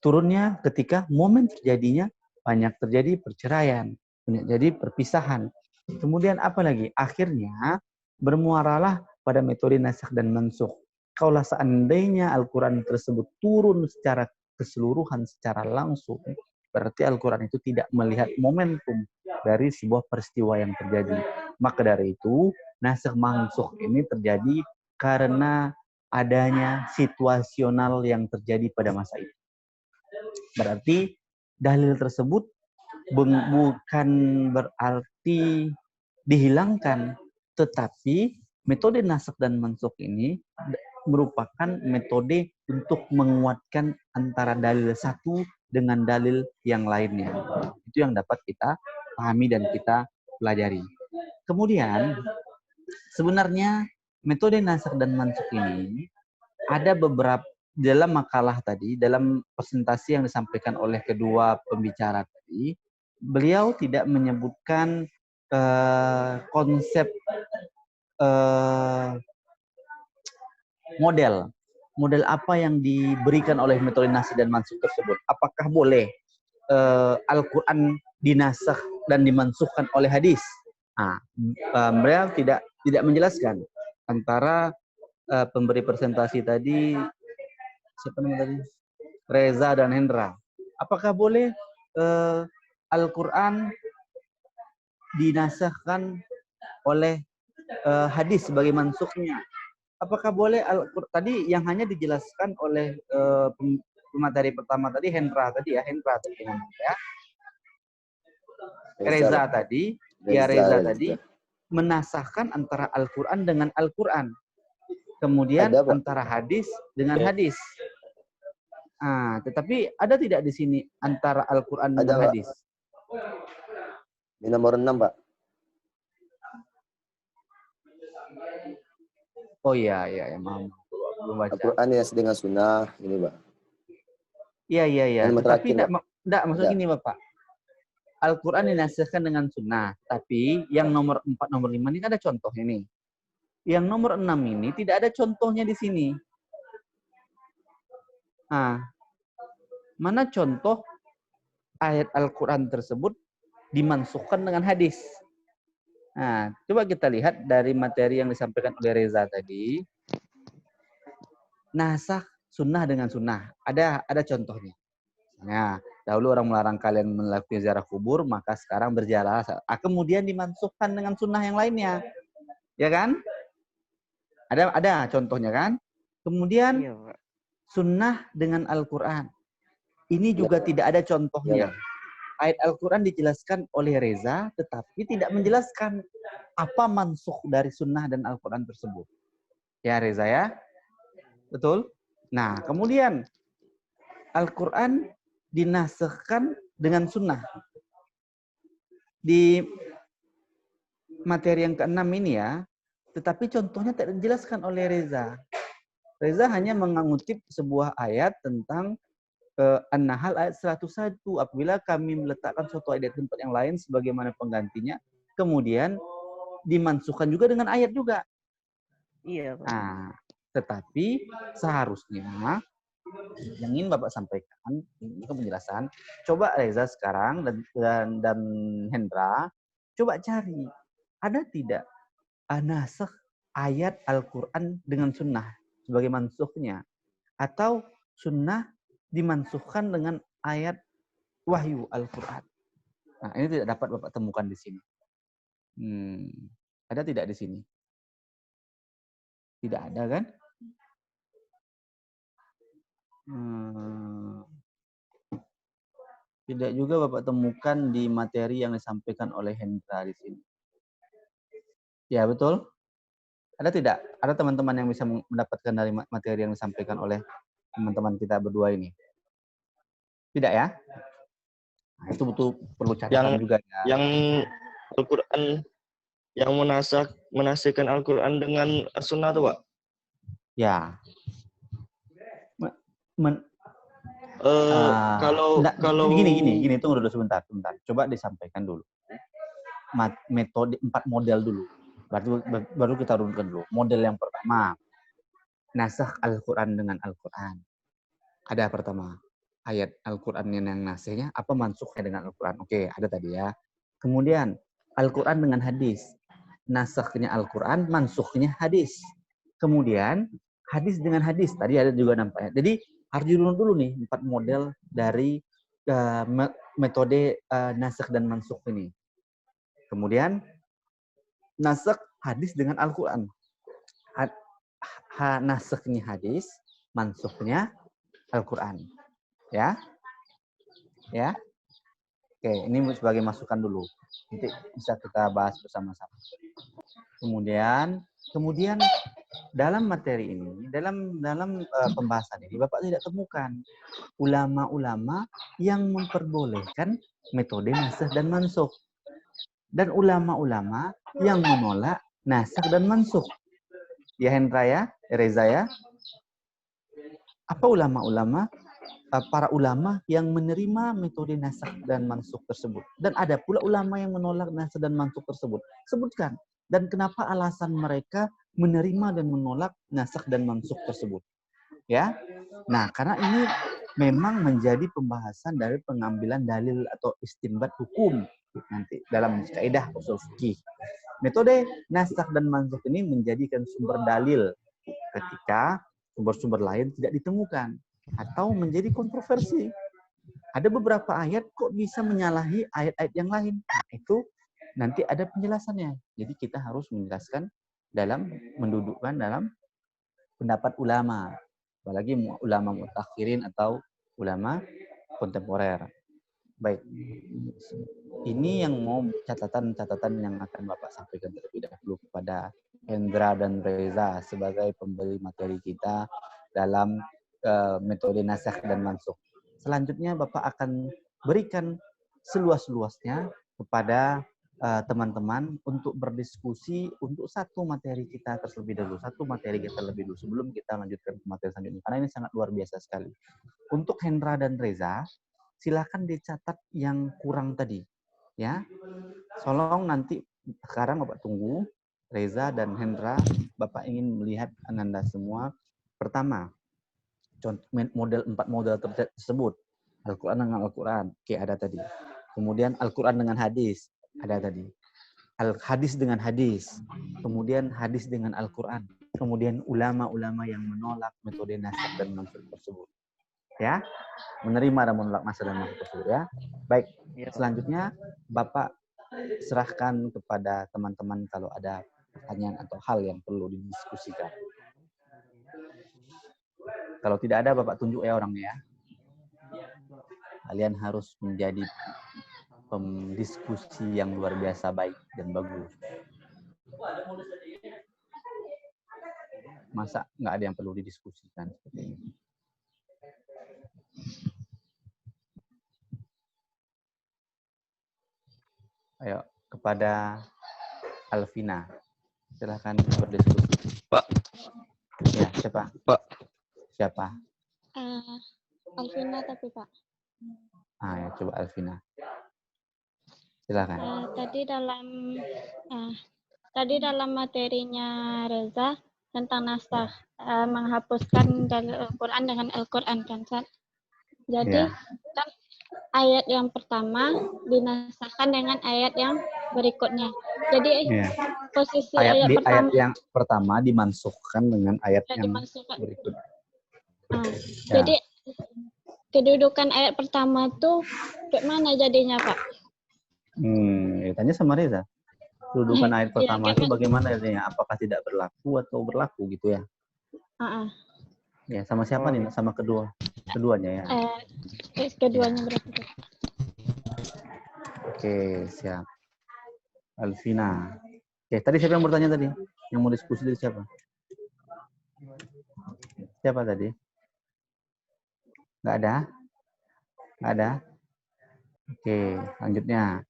Speaker 1: Turunnya ketika momen terjadinya banyak terjadi perceraian, banyak jadi perpisahan. Kemudian apa lagi? Akhirnya bermuaralah pada metode nasakh dan mansukh. Kaulah seandainya Al-Quran tersebut turun secara keseluruhan, secara langsung, berarti Al-Quran itu tidak melihat momentum dari sebuah peristiwa yang terjadi. Maka dari itu, nasakh mansukh ini terjadi karena adanya situasional yang terjadi pada masa itu. Berarti dalil tersebut bukan berarti dihilangkan, tetapi metode nasakh dan mansukh ini merupakan metode untuk menguatkan antara dalil satu dengan dalil yang lainnya. Itu yang dapat kita pahami dan kita pelajari. Kemudian sebenarnya metode nasakh dan mansukh ini ada beberapa dalam makalah tadi, dalam presentasi yang disampaikan oleh kedua pembicara tadi, beliau tidak menyebutkan konsep model apa yang diberikan oleh metode nasakh dan mansukh tersebut. Apakah boleh Al-Quran dinasakh dan dimansukhkan oleh hadis? Beliau tidak menjelaskan. Antara pemberi presentasi tadi, siapa namanya tadi? Reza dan Hendra. Apakah boleh Al-Quran dinasakhkan oleh hadis sebagai mansukhnya? Apakah boleh Al-Quran tadi yang hanya dijelaskan oleh pemateri pertama tadi, Hendra tadi ya, Reza tadi, Reza tadi menasahkan antara Al-Quran dengan Al-Quran. Kemudian antara hadis dengan hadis. Tetapi ada tidak di sini antara Al-Quran dengan hadis?
Speaker 3: Di nomor 6, Pak.
Speaker 1: Oh iya, maaf. Belum baca.
Speaker 3: Al-Quran dengan sunnah, ini, Pak.
Speaker 1: Iya. Tetapi tidak maksud gini, Bapak. Al-Quran dinasihkan dengan sunnah. Tapi yang nomor 4, nomor 5 ini ada contohnya nih. Yang nomor 6 ini tidak ada contohnya di sini. Mana contoh ayat Al-Quran tersebut dimansukhkan dengan hadis? Coba kita lihat dari materi yang disampaikan oleh Reza tadi. Nasakh sunnah dengan sunnah. Ada contohnya. Nah, dahulu orang melarang kalian melakukan ziarah kubur, maka sekarang berziarah. Kemudian dimansukhkan dengan sunnah yang lainnya. Ya kan? Ada contohnya kan? Kemudian sunnah dengan Al-Quran. Ini juga tidak ada contohnya. Ayat Al-Quran dijelaskan oleh Reza, tetapi tidak menjelaskan apa mansukh dari sunnah dan Al-Quran tersebut. Ya Reza ya? Betul? Nah, kemudian Al-Quran dinasakhkan dengan sunnah. Di materi yang ke-6 ini ya, tetapi contohnya tidak dijelaskan oleh Reza. Reza hanya mengutip sebuah ayat tentang An-Nahl ayat 101. Apabila kami meletakkan suatu ayat di tempat yang lain sebagaimana penggantinya, kemudian dimansukhkan juga dengan ayat juga.
Speaker 4: Iya, Pak.
Speaker 1: Tetapi seharusnya yang ingin Bapak sampaikan ini penjelasan. Coba Reza sekarang dan Hendra coba cari ada tidak nasakh ayat Al-Quran dengan sunnah sebagai mansukhnya. atau sunnah dimansuhkan dengan ayat wahyu Al-Quran. Nah, ini tidak dapat Bapak temukan di sini. Ada tidak di sini? Tidak ada kan? Tidak juga Bapak temukan di materi yang disampaikan oleh Hendra di sini. Ya, betul? Ada tidak? Ada teman-teman yang bisa mendapatkan dari materi yang disampaikan oleh teman-teman kita berdua ini? Tidak ya? Nah, itu betul perlu catatan juga ya.
Speaker 4: Yang Al-Quran, yang menasihkan Al-Quran dengan As-Sunnah itu, Pak?
Speaker 1: Ya.
Speaker 4: Kalau
Speaker 1: gini, tunggu dulu sebentar. Coba disampaikan dulu. Metode 4 model dulu. Baru kita runutkan dulu. Model yang pertama, nasakh Al-Quran dengan Al-Quran. Ada pertama, ayat Al-Quran yang nasihnya, apa mansukhnya dengan Al-Quran? Oke, ada tadi ya. Kemudian, Al-Quran dengan hadis. Nasakhnya Al-Quran, mansukhnya hadis. Kemudian, hadis dengan hadis. Tadi ada juga nampaknya. Jadi, harus dirunut dulu nih, 4 model dari metode nasakh dan mansukh ini. Kemudian, nasakh hadis dengan Al-Quran. Nasakhnya hadis, mansukhnya Al-Quran. Ya? Ya? Oke, ini sebagai masukan dulu. Nanti bisa kita bahas bersama-sama. Kemudian dalam materi ini, dalam pembahasan ini, Bapak tidak temukan ulama-ulama yang memperbolehkan metode nasakh dan mansukh. Dan ulama-ulama yang menolak nasakh dan mansukh. Ya Hendra ya, Reza ya. Apa para ulama yang menerima metode nasakh dan mansukh tersebut? Dan ada pula ulama yang menolak nasakh dan mansukh tersebut. Sebutkan. Dan kenapa alasan mereka menerima dan menolak nasakh dan mansukh tersebut? Ya. Nah, karena ini memang menjadi pembahasan dari pengambilan dalil atau istinbat hukum nanti dalam kaidah ushul fikih. Metode nasakh dan mansukh ini menjadikan sumber dalil ketika sumber-sumber lain tidak ditemukan atau menjadi kontroversi. Ada beberapa ayat kok bisa menyalahi ayat-ayat yang lain. Nah, itu nanti ada penjelasannya. Jadi kita harus menjelaskan mendudukkan dalam pendapat ulama, apalagi ulama mutakhirin atau ulama kontemporer. Baik, ini yang mau catatan-catatan yang akan Bapak sampaikan terlebih dahulu kepada Hendra dan Reza sebagai pemberi materi kita dalam metode nasakh dan mansukh. Selanjutnya Bapak akan berikan seluas-luasnya kepada teman-teman untuk berdiskusi untuk satu materi kita terlebih dahulu sebelum kita lanjutkan ke materi selanjutnya. Karena ini sangat luar biasa sekali. Untuk Hendra dan Reza, silakan dicatat yang kurang tadi, ya. Tolong nanti sekarang Bapak tunggu Reza dan Hendra, Bapak ingin melihat Anda semua. Pertama, model 4 model tersebut, Al-Quran dengan Al-Quran, oke ada tadi. Kemudian Al-Quran dengan hadis, ada tadi. Hadis dengan hadis, kemudian hadis dengan Al-Quran, kemudian ulama-ulama yang menolak metode nasakh dan mansukh tersebut. Ya, menerima dan menolak nasakh dan mansukh tersebut ya. Baik, selanjutnya Bapak serahkan kepada teman-teman kalau ada pertanyaan atau hal yang perlu didiskusikan. Kalau tidak ada Bapak tunjuk ya orangnya ya. Kalian harus menjadi pemdiskusi yang luar biasa baik dan bagus. Masa nggak ada yang perlu didiskusikan seperti ini? Ayo, kepada Alvina. Silahkan berdiskusi.
Speaker 7: Pak.
Speaker 1: Ya, siapa?
Speaker 7: Pak.
Speaker 1: Siapa?
Speaker 8: Alvina tapi Pak.
Speaker 1: Ya, coba Alvina. Silakan.
Speaker 8: Tadi dalam materinya Reza tentang nasakh menghapuskan dalil Al-Quran dengan Al-Quran kan, Sat? Jadi kan ayat yang pertama dinasahkan dengan ayat yang berikutnya. Jadi posisi ayat
Speaker 1: yang pertama dimansukhkan dengan ayat yang berikutnya. Ya.
Speaker 8: Jadi kedudukan ayat pertama tuh kayak mana jadinya, Pak?
Speaker 1: Tanya sama Reza. Kedudukan ayat
Speaker 8: Ya,
Speaker 1: pertama
Speaker 8: kayak
Speaker 1: itu bagaimana artinya? Apakah tidak berlaku atau berlaku gitu ya? Ya, sama siapa nih? Sama keduanya ya.
Speaker 8: Keduanya berarti.
Speaker 1: Oke, siap. Alvina. Oke, tadi siapa yang bertanya tadi? Yang mau diskusi tadi siapa? Siapa tadi? Nggak ada? Nggak ada? Oke, lanjutnya.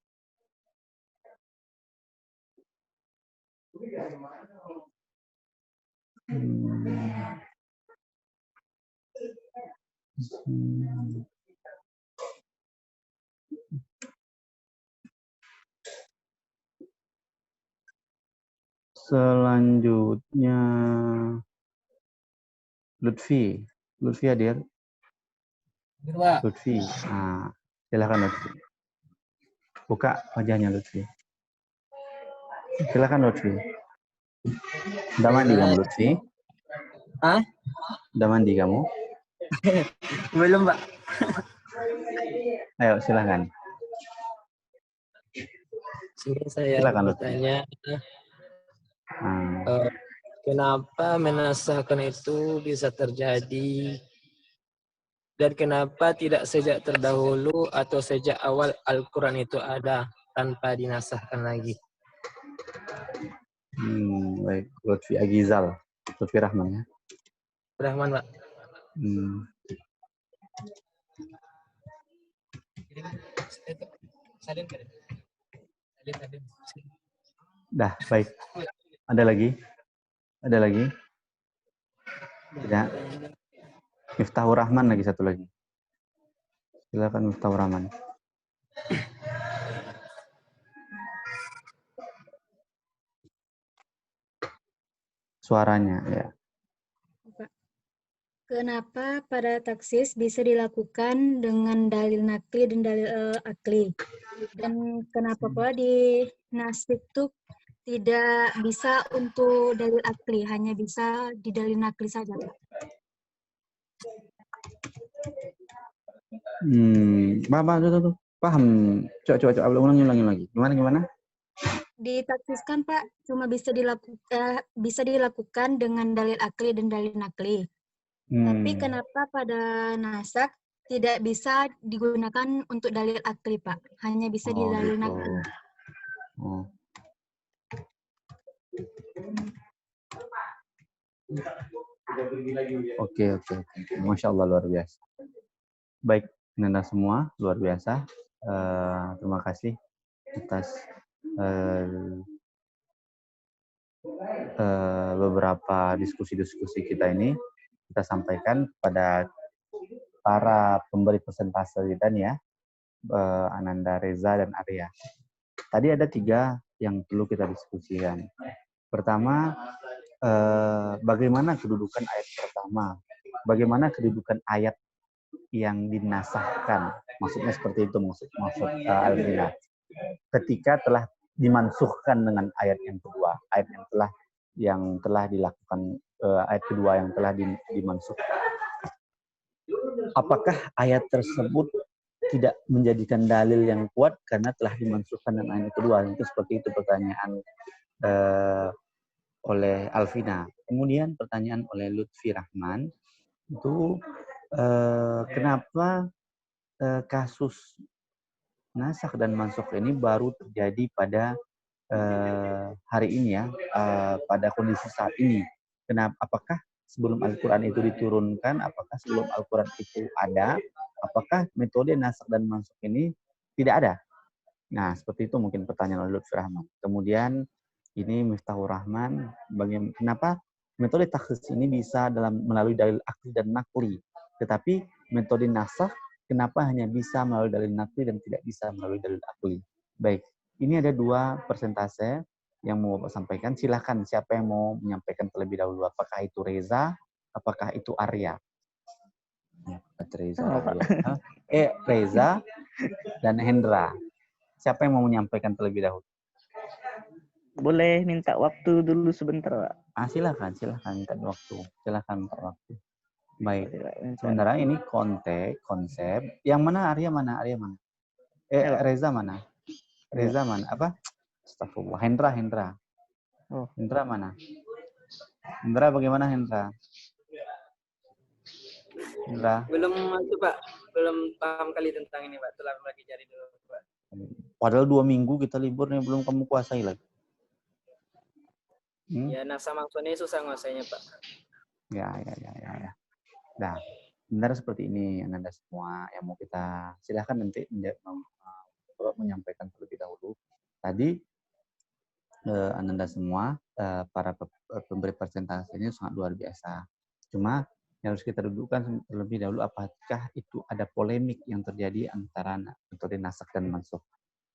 Speaker 1: Selanjutnya Lutfi hadir. Lutfi. Nah, silakan Lutfi. Buka wajahnya Lutfi. Silakan Lutfi. Udah mandi kamu Lutfi?
Speaker 2: Hah?
Speaker 1: Udah mandi kamu?
Speaker 2: Belum, Pak.
Speaker 1: Ayo silakan.
Speaker 2: Sini saya
Speaker 1: Silakan,
Speaker 2: bertanya, kenapa menasahkan itu bisa terjadi dan kenapa tidak sejak terdahulu atau sejak awal Al-Quran itu ada tanpa dinasahkan lagi?
Speaker 1: Baik, Lutfi Agizal, Lutfi Rahman ya.
Speaker 2: Rahman, Pak.
Speaker 1: Dah, baik. Ada lagi? Ada lagi? Tidak. Miftahur Rahman lagi satu lagi. Silakan Miftahur Rahman. Suaranya ya.
Speaker 6: Kenapa pada taksis bisa dilakukan dengan dalil nakli dan dalil akli? Dan kenapa pula di nasib tuh tidak bisa untuk dalil akli, hanya bisa di dalil nakli saja, Pak?
Speaker 1: Tuh. Paham. Coba ulangi lagi. Gimana?
Speaker 6: Ditaksiskan, Pak, cuma bisa dilakukan dengan dalil akli dan dalil nakli. Tapi kenapa pada nasak tidak bisa digunakan untuk dalil akli, Pak? Hanya bisa di dalil
Speaker 1: gitu.
Speaker 6: nakli.
Speaker 1: Oke. Masya Allah, luar biasa. Baik, Nanda semua, luar biasa. Terima kasih atas beberapa diskusi-diskusi kita ini. Kita sampaikan kepada para pemberi persentase kita nih ya, Ananda, Reza, dan Arya. Tadi ada 3 yang perlu kita diskusikan. Pertama, bagaimana kedudukan ayat pertama? Bagaimana kedudukan ayat yang dinasahkan? Maksudnya seperti itu maksud Alvina. Ketika telah dimansuhkan dengan ayat yang kedua, ayat yang telah dilakukan, ayat kedua yang telah dimansuhkan. Apakah ayat tersebut tidak menjadikan dalil yang kuat karena telah dimansuhkan dengan ayat kedua? Itu seperti itu pertanyaan oleh Alvina. Kemudian pertanyaan oleh Lutfi Rahman itu kenapa kasus nasakh dan mansukh ini baru terjadi pada hari ini ya, pada kondisi saat ini. Kenapa? Apakah sebelum Al-Quran itu diturunkan? Apakah sebelum Al-Quran itu ada? Apakah metode nasakh dan mansukh ini tidak ada? Nah, seperti itu mungkin pertanyaan oleh Lutfi Rahman. Kemudian ini Miftahur Rahman, kenapa metode takhsis ini bisa melalui dalil akli dan nakli, tetapi metode nasakh kenapa hanya bisa melalui dalil nakli dan tidak bisa melalui dalil akli? Baik, ini ada 2 persentase yang mau Bapak sampaikan. Silakan siapa yang mau menyampaikan terlebih dahulu. Apakah itu Reza? Apakah itu Arya? Reza dan Hendra. Siapa yang mau menyampaikan terlebih dahulu?
Speaker 4: Boleh minta waktu dulu sebentar, Pak?
Speaker 1: Silakan minta waktu. Baik. Sementara ini konsep. Yang mana Arya mana? Reza mana? Reza mana? Apa? Astagfirullah. Hendra.
Speaker 4: Oh.
Speaker 1: Hendra mana? Hendra bagaimana Hendra?
Speaker 2: Belum itu Pak, belum paham kali tentang ini Pak, telah lagi cari dulu Pak.
Speaker 1: Padahal 2 minggu kita libur nih, belum kamu kuasai lagi.
Speaker 2: Ya, sama ini susah nguasainya Pak.
Speaker 1: Ya. Nah, benar seperti ini Ananda semua yang mau kita silahkan nanti menyampaikan terlebih dahulu. Tadi Ananda semua para pemberi presentasi ini sangat luar biasa. Cuma yang harus kita dudukkan terlebih dahulu, apakah itu ada polemik yang terjadi antara metode naskah dan mansukh.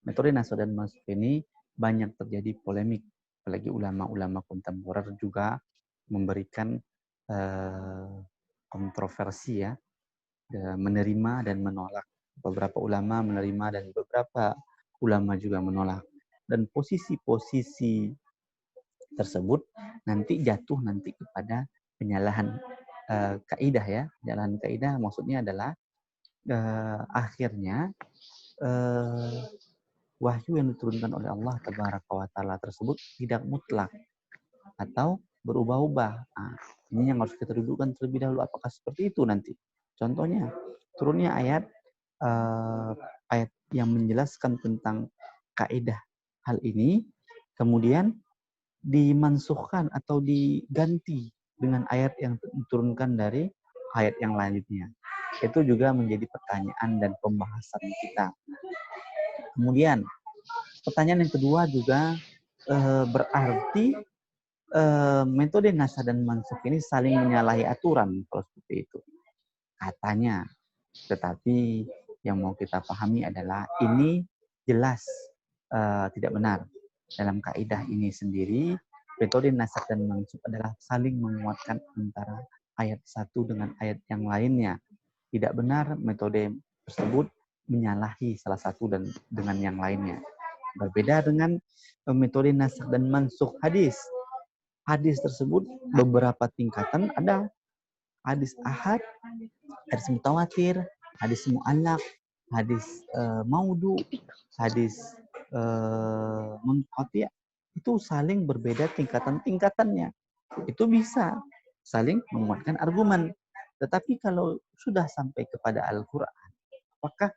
Speaker 1: Metode naskah dan mansukh ini banyak terjadi polemik, apalagi ulama-ulama kontemporer juga memberikan kontroversi ya, menerima dan menolak. Beberapa ulama menerima dan beberapa ulama juga menolak. Dan posisi-posisi tersebut nanti jatuh kepada penyalahan kaidah ya. Penyalahan kaidah maksudnya adalah akhirnya wahyu yang diturunkan oleh Allah Tabaraka wa Ta'ala tersebut tidak mutlak atau berubah-ubah. Nah, ini yang harus kita dudukkan terlebih dahulu, apakah seperti itu nanti. Contohnya, turunnya ayat yang menjelaskan tentang kaidah hal ini, kemudian dimansuhkan atau diganti dengan ayat yang diturunkan dari ayat yang lainnya. Itu juga menjadi pertanyaan dan pembahasan kita. Kemudian, pertanyaan yang kedua juga berarti metode naskah dan mansukh ini saling menyalahi aturan kalau seperti itu. Katanya. Tetapi yang mau kita pahami adalah ini jelas tidak benar. Dalam kaidah ini sendiri, metode naskah dan mansukh adalah saling menguatkan antara ayat satu dengan ayat yang lainnya. Tidak benar metode tersebut menyalahi salah satu dan dengan yang lainnya. Berbeda dengan metode naskah dan mansukh hadis. Hadis tersebut beberapa tingkatan ada. Hadis ahad, hadis mutawatir, hadis mu'allaq, hadis maudhu, hadis munqati', itu saling berbeda tingkatan-tingkatannya. Itu bisa saling menguatkan argumen. Tetapi kalau sudah sampai kepada Al-Quran, apakah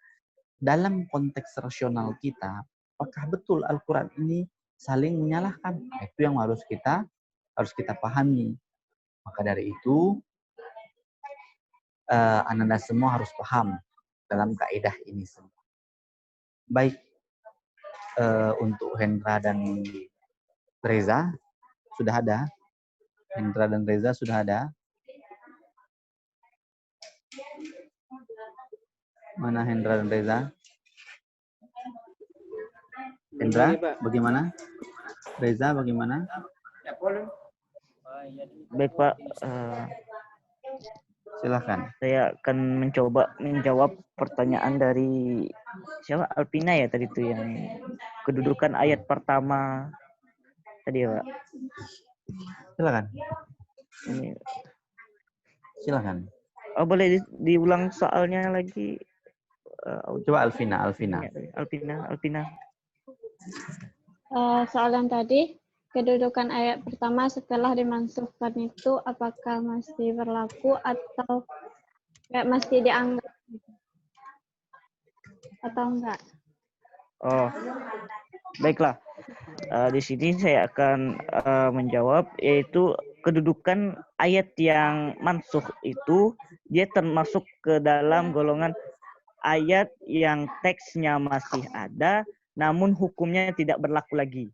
Speaker 1: dalam konteks rasional kita, apakah betul Al-Quran ini saling menyalahkan? Itu yang harus kita pahami. Maka dari itu, Ananda semua harus paham dalam kaidah ini semua. Baik, untuk Hendra dan Reza sudah ada. Hendra dan Reza sudah ada. Mana Hendra dan Reza? Hendra, bagaimana? Reza, bagaimana?
Speaker 4: Baik Pak,
Speaker 1: Silakan.
Speaker 4: saya akan mencoba menjawab pertanyaan dari siapa? Alpina ya tadi itu yang kedudukan ayat pertama tadi ya Pak.
Speaker 1: Silakan.
Speaker 4: Ini.
Speaker 1: Silakan.
Speaker 4: Oh boleh diulang soalnya lagi.
Speaker 1: Coba Alpina.
Speaker 8: Soal yang tadi, kedudukan ayat pertama setelah dimansuhkan itu apakah masih berlaku atau masih dianggap atau enggak?
Speaker 4: Oh, baiklah. Di sini saya akan menjawab, yaitu kedudukan ayat yang mansukh itu dia termasuk ke dalam golongan ayat yang teksnya masih ada, namun hukumnya tidak berlaku lagi.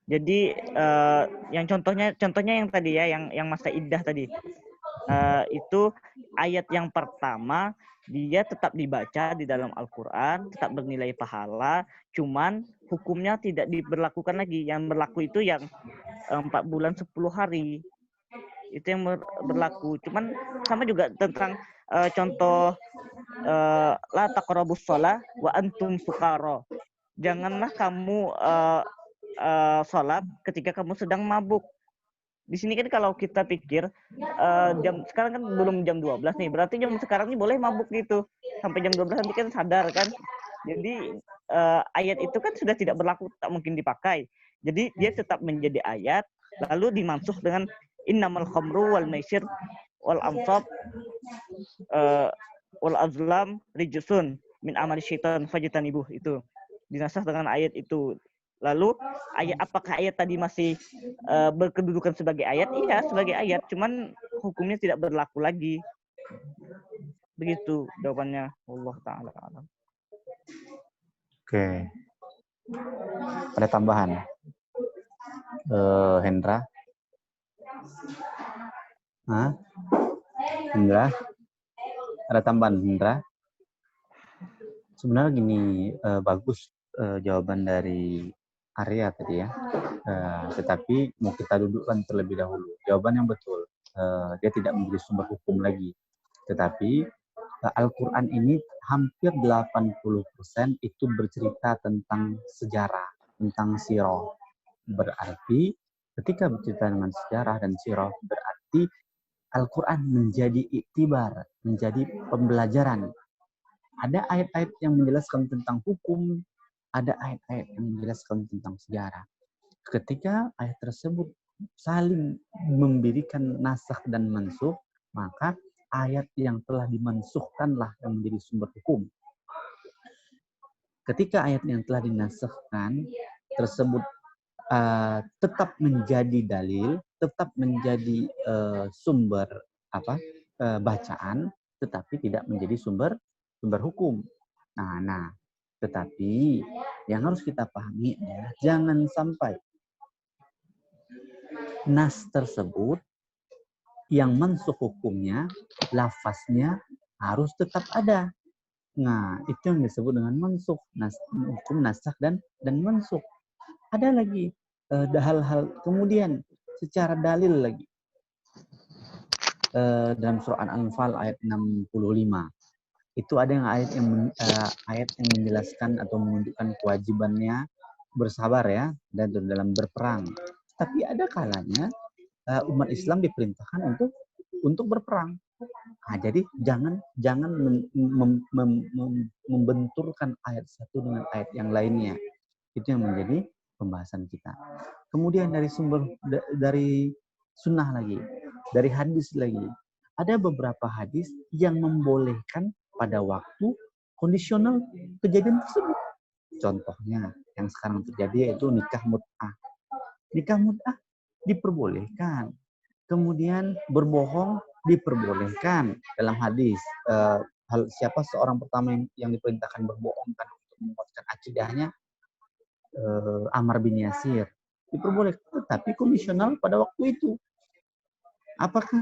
Speaker 4: Jadi yang contohnya yang tadi ya, yang masa iddah tadi, itu ayat yang pertama dia tetap dibaca di dalam Al-Quran, tetap bernilai pahala, cuman hukumnya tidak diberlakukan lagi. Yang berlaku itu yang 4 bulan 10 hari. Itu yang berlaku. Cuman sama juga tentang contoh la taqrabus shalah wa antum sukara. Janganlah kamu sholat ketika kamu sedang mabuk. Di sini kan kalau kita pikir jam sekarang kan belum jam 12 nih, berarti jam sekarang ini boleh mabuk gitu. Sampai jam 12 nanti kan sadar kan. Jadi ayat itu kan sudah tidak berlaku, tak mungkin dipakai. Jadi dia tetap menjadi ayat, lalu dimansuh dengan innamal khamru wal maisir wal ansab wal azlam rijsun min amali syaitan fajtanibuh, itu dinasah dengan ayat itu. Lalu ayat, apakah ayat tadi masih berkedudukan sebagai ayat? Iya, sebagai ayat, cuman hukumnya tidak berlaku lagi. Begitu jawabannya. Allah taala alam.
Speaker 1: Oke. Ada tambahan? Hendra? Hah? Hendra? Ada tambahan, Hendra? Sebenarnya gini, bagus jawaban dari Arya tadi ya. Tetapi mau kita dudukkan terlebih dahulu. Jawaban yang betul. Dia tidak menjadi sumber hukum lagi. Tetapi Al-Quran ini hampir 80% itu bercerita tentang sejarah, tentang sirah. Berarti ketika bercerita dengan sejarah dan sirah, berarti Al-Quran menjadi iktibar, menjadi pembelajaran. Ada ayat-ayat yang menjelaskan tentang hukum, ada ayat-ayat yang menjelaskan tentang sejarah. Ketika ayat tersebut saling memberikan nasakh dan mansukh, maka ayat yang telah dimansukhkanlah yang menjadi sumber hukum. Ketika ayat yang telah dinasakhkan tersebut tetap menjadi dalil, tetap menjadi sumber bacaan, tetapi tidak menjadi sumber hukum. Nah, tetapi yang harus kita pahami adalah jangan sampai nas tersebut yang mansukh hukumnya, lafaznya harus tetap ada. Nah, itu yang disebut dengan mansukh, hukum nasakh dan mansukh. Ada lagi hal-hal kemudian secara dalil lagi. Dalam surah Al-Anfal ayat 65. Itu ada yang ayat yang menjelaskan atau menunjukkan kewajibannya bersabar ya, dan dalam berperang. Tapi ada kalanya umat Islam diperintahkan untuk berperang. Nah, jadi jangan membenturkan ayat satu dengan ayat yang lainnya. Itu yang menjadi pembahasan kita. Kemudian dari sunnah lagi, dari hadis lagi. Ada beberapa hadis yang membolehkan pada waktu kondisional kejadian tersebut. Contohnya yang sekarang terjadi yaitu nikah mut'ah. Nikah mut'ah diperbolehkan. Kemudian berbohong diperbolehkan dalam hadis. Siapa seorang pertama yang diperintahkan berbohong kan untuk menguatkan akidahnya? Ammar bin Yasir. Diperbolehkan, tapi kondisional pada waktu itu. Apakah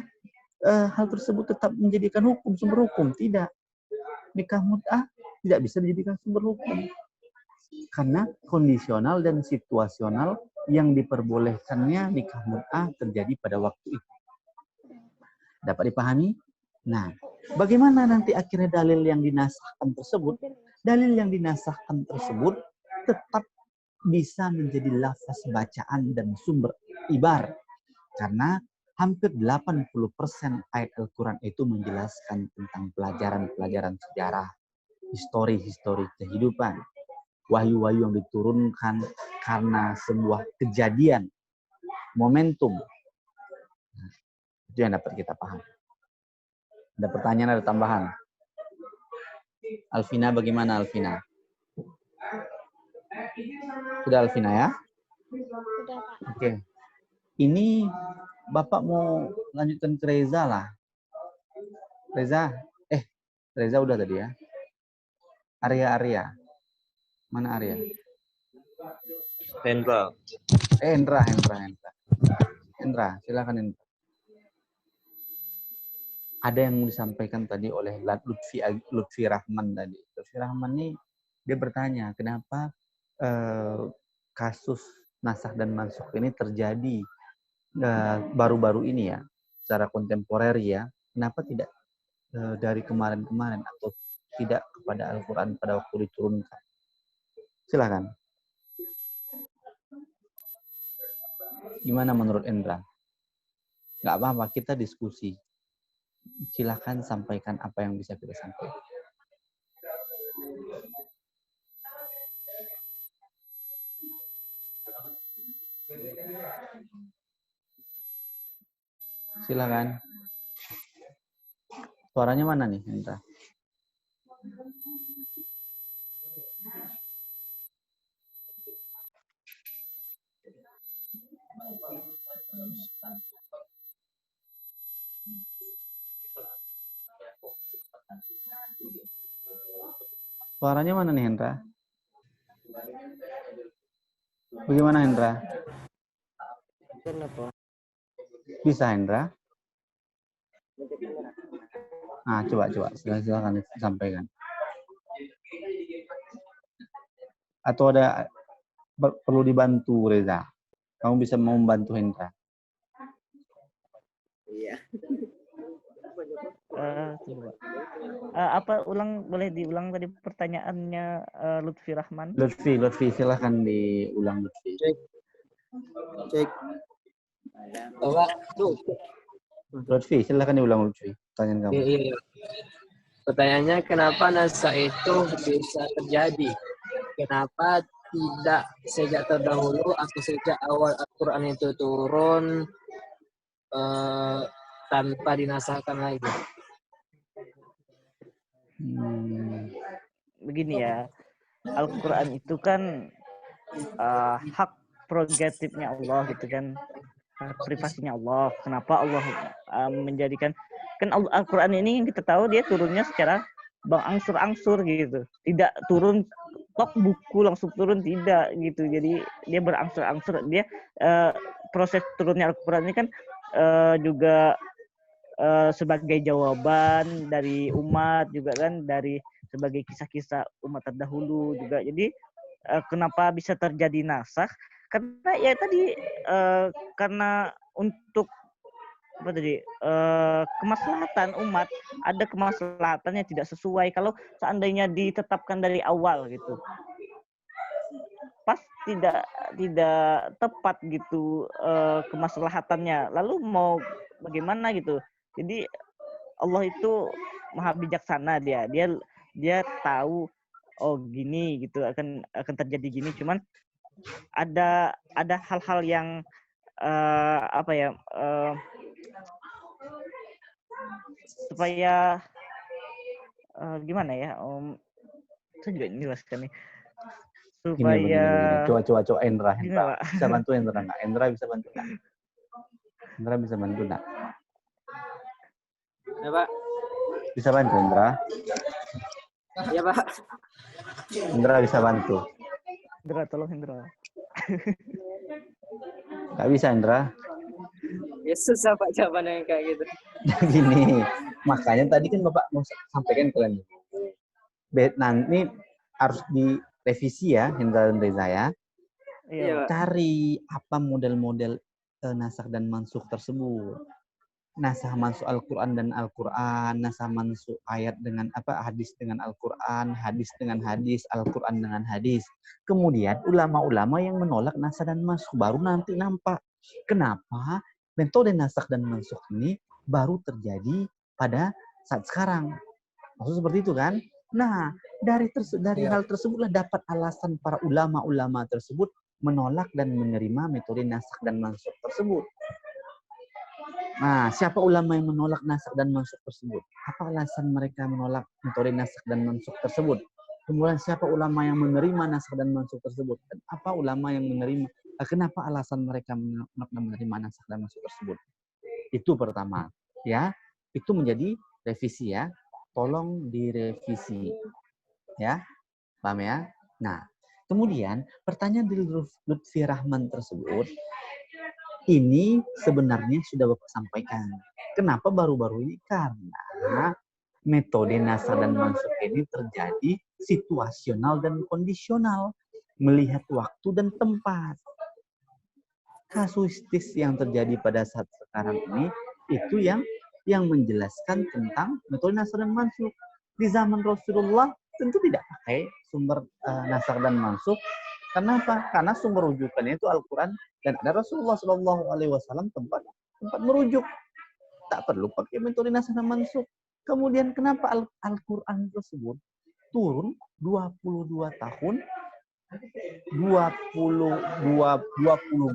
Speaker 1: hal tersebut tetap menjadikan sumber hukum? Tidak. Nikah mut'ah tidak bisa dijadikan sumber hukum. Karena kondisional dan situasional yang diperbolehkannya nikah mut'ah terjadi pada waktu itu. Dapat dipahami? Nah, bagaimana nanti akhirnya dalil yang dinasahkan tersebut? Dalil yang dinasahkan tersebut tetap bisa menjadi lafaz bacaan dan sumber ibar. Karena hampir 80% ayat Al-Quran itu menjelaskan tentang pelajaran-pelajaran sejarah, histori kehidupan, wahyu-wahyu yang diturunkan karena sebuah kejadian, momentum. Nah, itu yang dapat kita paham. Ada pertanyaan, ada tambahan? Alvina, bagaimana Alvina? Sudah Alvina ya?
Speaker 8: Sudah, Pak.
Speaker 1: Oke. Ini Bapak mau lanjutkan ke Reza lah. Reza udah tadi ya. Arya. Mana Arya?
Speaker 7: Hendra.
Speaker 1: Hendra, silakan Hendra. Ada yang disampaikan tadi oleh Lutfi Rahman tadi. Lutfi Rahman ini dia bertanya, kenapa kasus nasakh dan mansukh ini terjadi baru-baru ini ya, secara kontemporer ya. Kenapa tidak dari kemarin-kemarin atau tidak kepada Al-Quran pada waktu diturunkan? Silakan. Gimana menurut Endra? Nggak apa-apa, kita diskusi. Silakan sampaikan apa yang bisa kita sampaikan. Silakan. Suaranya mana nih, Hendra? Suaranya mana nih, Hendra? Bagaimana, Hendra?
Speaker 2: Kenapa?
Speaker 1: Bisa, Hendra? Nah, coba. Silakan sampaikan. Atau ada perlu dibantu, Reza? Kamu bisa mau membantu Hendra?
Speaker 2: Iya.
Speaker 4: Coba. Apa boleh diulang tadi pertanyaannya, Lutfi Rahman?
Speaker 1: Lutfi, silakan diulang, Lutfi.
Speaker 2: Cek. Coba tuh.
Speaker 1: Lutfi, silakan diulang, Lutfi. Pertanyaan kamu.
Speaker 2: Iya. Pertanyaannya, kenapa nasa itu bisa terjadi? Kenapa tidak sejak terdahulu atau sejak awal Al-Quran itu turun tanpa dinasahkan lagi?
Speaker 4: Begini ya, Al-Quran itu kan hak prerogatifnya Allah gitu kan, hak privasinya Allah. Kenapa Allah menjadikan, kan Al-Quran ini yang kita tahu dia turunnya secara berangsur-angsur gitu, tidak turun tok buku langsung turun, tidak gitu. Jadi dia berangsur-angsur. Dia proses turunnya Al-Quran ini kan juga sebagai jawaban dari umat juga kan, dari sebagai kisah-kisah umat terdahulu juga. Jadi kenapa bisa terjadi nasakh? Karena ya tadi karena untuk apa tadi, kemaslahatan umat, ada kemaslahatan yang tidak sesuai. Kalau seandainya ditetapkan dari awal gitu, pas tidak tepat gitu kemaslahatannya, lalu mau bagaimana gitu. Jadi Allah itu maha bijaksana, dia tahu, oh gini gitu akan terjadi gini. Cuman ada hal-hal yang apa ya, supaya gimana ya, saya juga jelaskan nih, supaya
Speaker 1: Begini. Coba Endra.
Speaker 4: Gimana, Pak?
Speaker 1: Bisa bantu Endra nggak? Endra bisa bantu nggak? Endra bisa bantu nggak?
Speaker 2: Ya, Pak.
Speaker 1: Bisa bantu, Endra?
Speaker 2: Ya, Pak.
Speaker 1: Endra bisa bantu.
Speaker 4: Hendra, tolong Hendra.
Speaker 1: Nggak bisa, Endra?
Speaker 2: Ya susah Pak jawabannya yang kayak gitu.
Speaker 1: Gini, makanya tadi kan Bapak mau sampaikan kalian. Nanti harus direvisi ya, Hendra dan Reza ya.
Speaker 2: Iya, Pak.
Speaker 1: Cari apa model-model nasakh dan mansukh tersebut. Nasakh mansukh Al-Quran dan Al-Quran, nasakh mansukh ayat dengan hadis dengan Al-Quran, hadis dengan hadis, Al-Quran dengan hadis. Kemudian ulama-ulama yang menolak nasakh dan mansukh baru nanti nampak kenapa metode nasakh dan mansukh ini baru terjadi pada saat sekarang. Maksud seperti itu kan? Nah, dari hal tersebutlah dapat alasan para ulama-ulama tersebut menolak dan menerima metode nasakh dan mansukh tersebut. Nah, siapa ulama yang menolak nasakh dan mansukh tersebut? Apa alasan mereka menolak metode nasakh dan mansukh tersebut? Kemudian siapa ulama yang menerima nasakh dan mansukh tersebut? Dan apa ulama yang menerima? Kenapa alasan mereka menolak dan menerima nasakh dan mansukh tersebut? Itu pertama, ya. Itu menjadi revisi ya. Tolong direvisi, ya. Paham ya? Nah, kemudian pertanyaan dari Lutfi Rahman tersebut ini sebenarnya sudah Bapak sampaikan. Kenapa baru-baru ini? Karena metode nasakh dan mansukh ini terjadi situasional dan kondisional, melihat waktu dan tempat. Kasuistis yang terjadi pada saat sekarang ini itu yang menjelaskan tentang metode nasakh dan mansukh. Di zaman Rasulullah tentu tidak pakai sumber nasakh dan mansukh. Kenapa? Karena sumber rujukannya itu Al-Quran dan ada Rasulullah SAW tempat tempat merujuk. Tak perlu pakai metode naskah dan mansukh. Kemudian kenapa Al-Quran tersebut turun 22 tahun, 20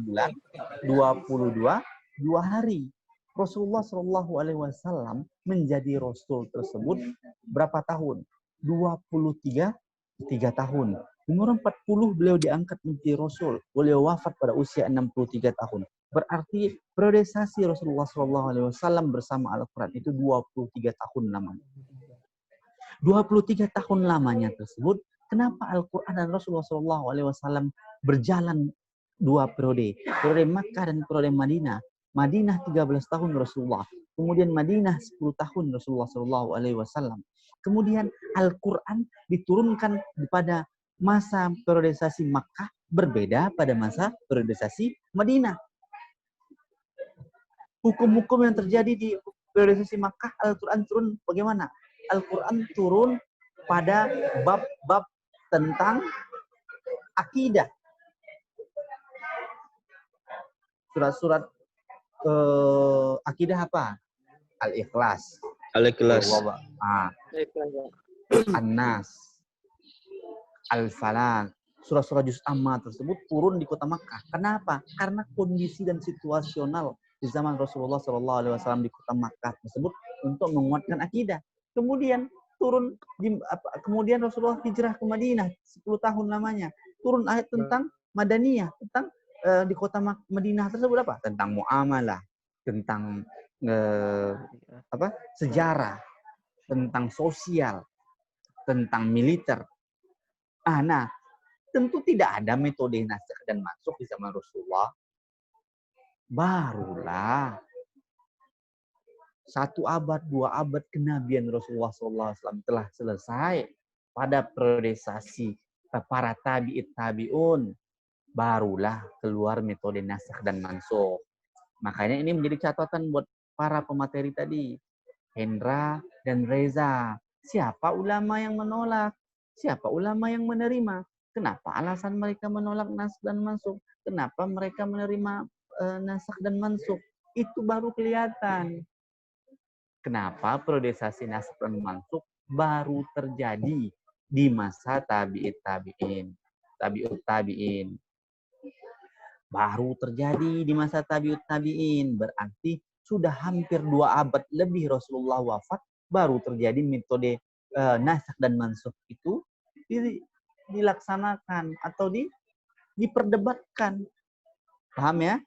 Speaker 1: bulan, 22 hari. Rasulullah Shallallahu Alaihi Wasallam menjadi Rasul tersebut berapa tahun? 23 tahun. Umur 40 beliau diangkat menjadi Rasul. Beliau wafat pada usia 63 tahun. Berarti periodisasi Rasulullah Shallallahu Alaihi Wasallam bersama Al-Quran itu 23 tahun lamanya. 23 tahun lamanya tersebut, kenapa Al-Quran dan Rasulullah Shallallahu Alaihi Wasallam berjalan dua periode Makkah dan periode Madinah. Madinah 13 tahun Rasulullah, kemudian Madinah 10 tahun Rasulullah Shallallahu Alaihi Wasallam. Kemudian Al-Quran diturunkan pada masa periodisasi Makkah berbeda pada masa periodisasi Madinah. Hukum-hukum yang terjadi di periodisasi Makkah, Al-Quran turun bagaimana? Al-Quran turun pada bab-bab tentang akidah. Surat-surat akidah apa? Al-Ikhlas.
Speaker 4: Al-Ikhlas.
Speaker 1: An-Nas. Al-Falaq. Surah-surah juz amma tersebut turun di kota Makkah. Kenapa? Karena kondisi dan situasional di zaman Rasulullah SAW di kota Makkah tersebut untuk menguatkan akidah. Kemudian kemudian Rasulullah hijrah ke Madinah 10 tahun lamanya. Turun ayat tentang Madaniyah, tentang di kota Madinah tersebut apa? Tentang muamalah, tentang sejarah, tentang sosial, tentang militer. Nah, tentu tidak ada metode nasikh dan mansukh di zaman Rasulullah. Barulah 1 abad, 2 abad kenabian Rasulullah SAW telah selesai pada periodisasi para tabi'un. Barulah keluar metode nasikh dan mansukh. Makanya ini menjadi catatan buat para pemateri tadi. Hendra dan Reza. Siapa ulama yang menolak? Siapa ulama yang menerima? Kenapa alasan mereka menolak nasikh dan mansukh? Kenapa mereka menerima nasikh dan mansukh? Itu baru kelihatan. Kenapa periodisasi nasikh dan mansukh baru terjadi di masa tabi'in. Baru terjadi di masa tabi'in. Berarti sudah hampir 2 abad lebih Rasulullah wafat, baru terjadi metode nasikh dan mansukh itu dilaksanakan atau diperdebatkan. Paham ya?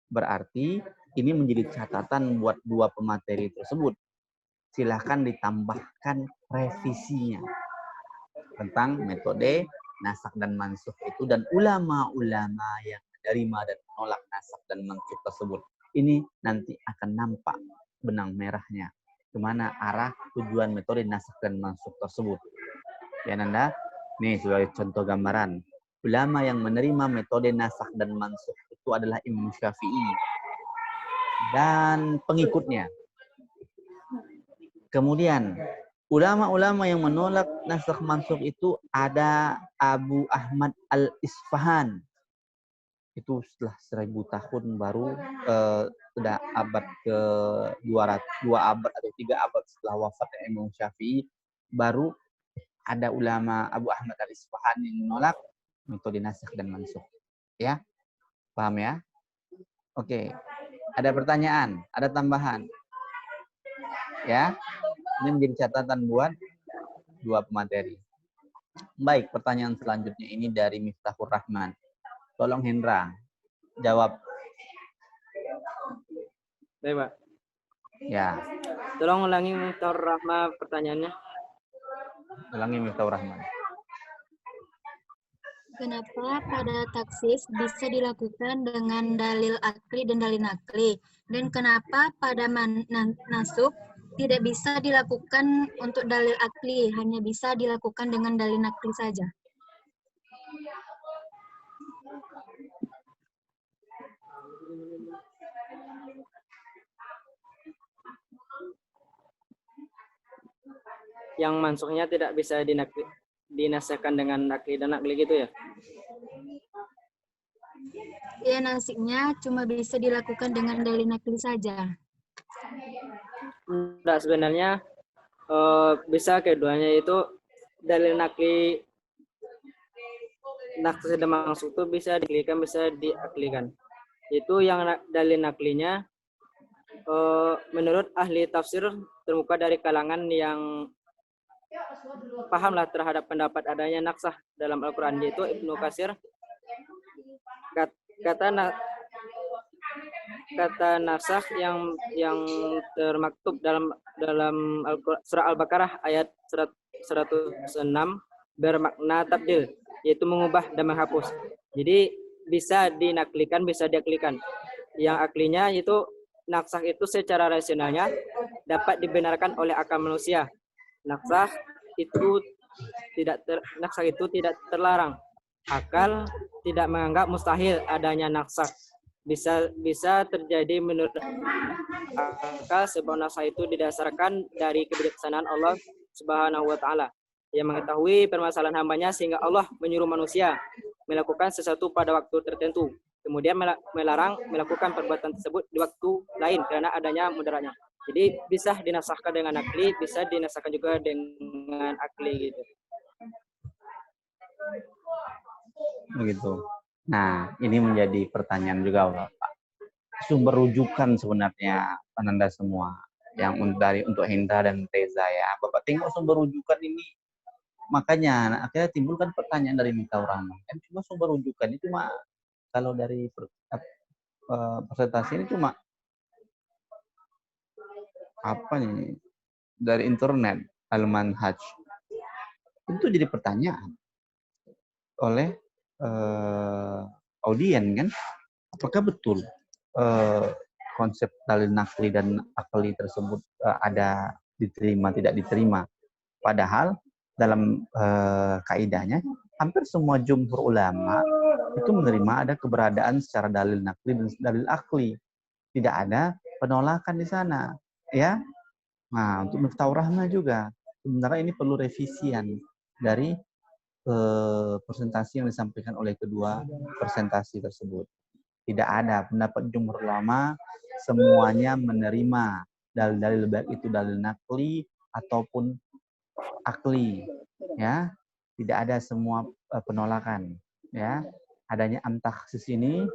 Speaker 1: Berarti ini menjadi catatan buat 2 pemateri tersebut. Silahkan ditambahkan revisinya tentang metode nasikh dan mansukh itu dan ulama-ulama yang menerima dan menolak nasikh dan mansukh tersebut. Ini nanti akan nampak benang merahnya kemana arah tujuan metode nasikh dan mansukh tersebut. Ya Nanda, nih sebagai contoh gambaran. Ulama yang menerima metode nasikh dan mansukh itu adalah Imam Syafi'i dan pengikutnya. Kemudian ulama-ulama yang menolak nasikh mansukh itu ada Abu Ahmad Al-Isfahan. Itu setelah 1000 tahun baru sudah abad ke 2 abad atau 3 abad setelah wafatnya Imam Syafi'i baru ada ulama Abu Ahmad Al-Isfahan yang menolak metode nasikh dan mansukh. Ya? Paham ya? Oke. Ada pertanyaan? Ada tambahan? Ya? Ini menjadi catatan buat 2 pemateri. Baik, pertanyaan selanjutnya ini dari Miftahur Rahman. Tolong Hendra jawab.
Speaker 2: Baik, Pak.
Speaker 1: Ya.
Speaker 2: Tolong ulangi Miftahur Rahman pertanyaannya.
Speaker 1: Ulangi Miftahur Rahman.
Speaker 6: Kenapa pada taksis bisa dilakukan dengan dalil akli dan dalil nakli? Dan kenapa pada nasukh tidak bisa dilakukan untuk dalil akli, hanya bisa dilakukan dengan dalil nakli saja?
Speaker 2: Yang mansuknya tidak bisa dinasikkan dengan nakli dan nakli gitu ya?
Speaker 6: ya nasiknya cuma bisa dilakukan dengan dalil nakli saja.
Speaker 2: Enggak, sebenarnya bisa keduanya itu dalil nakli dan mansukh itu bisa diaklikan, bisa diaklikan. Itu yang dalil naklinya menurut ahli tafsir terbuka dari kalangan yang pahamlah terhadap pendapat adanya naksah dalam Al-Quran, yaitu Ibnu Katsir. Kata naksah yang termaktub dalam surah Al-Baqarah ayat 106 bermakna tabdil, yaitu mengubah dan menghapus. Jadi bisa dinaklikan, bisa diaklikan. Yang aklinya itu naksah itu secara rasionalnya dapat dibenarkan oleh akal manusia. Naksah itu tidak terlarang. Akal tidak menganggap mustahil adanya naksah. Bisa terjadi menurut akal, sebab naskah itu didasarkan dari kebijaksanaan Allah Subhanahu wa taala yang mengetahui permasalahan hambanya, sehingga Allah menyuruh manusia melakukan sesuatu pada waktu tertentu, kemudian melarang melakukan perbuatan tersebut di waktu lain karena adanya mudaratnya. Jadi bisa dinasahkan dengan akli, bisa dinasahkan juga dengan akli gitu.
Speaker 1: Begitu. Nah, ini menjadi pertanyaan juga Bapak. Sumber rujukan sebenarnya penanda semua yang untuk Hendra dan Reza ya. Bapak tengok sumber rujukan ini, makanya akhirnya timbulkan pertanyaan dari Mikael Rahman. Kan cuma sumber rujukan itu cuma kalau dari presentasi ini cuma apa nih dari internet Al-Manhaj. Itu jadi pertanyaan oleh audien kan, apakah betul konsep dalil nakli dan akli tersebut ada diterima tidak diterima? Padahal dalam kaidahnya hampir semua jumhur ulama itu menerima ada keberadaan secara dalil nakli dan dalil akli, tidak ada penolakan di sana, ya. Nah, untuk Miftahur Rahman juga sebenarnya ini perlu revisian dari presentasi yang disampaikan oleh kedua presentasi tersebut. Tidak ada pendapat jumhur ulama semuanya menerima dalil-dalil baik itu dalil nakli ataupun akli, ya. Tidak ada semua penolakan, ya. Adanya am-takhsis ini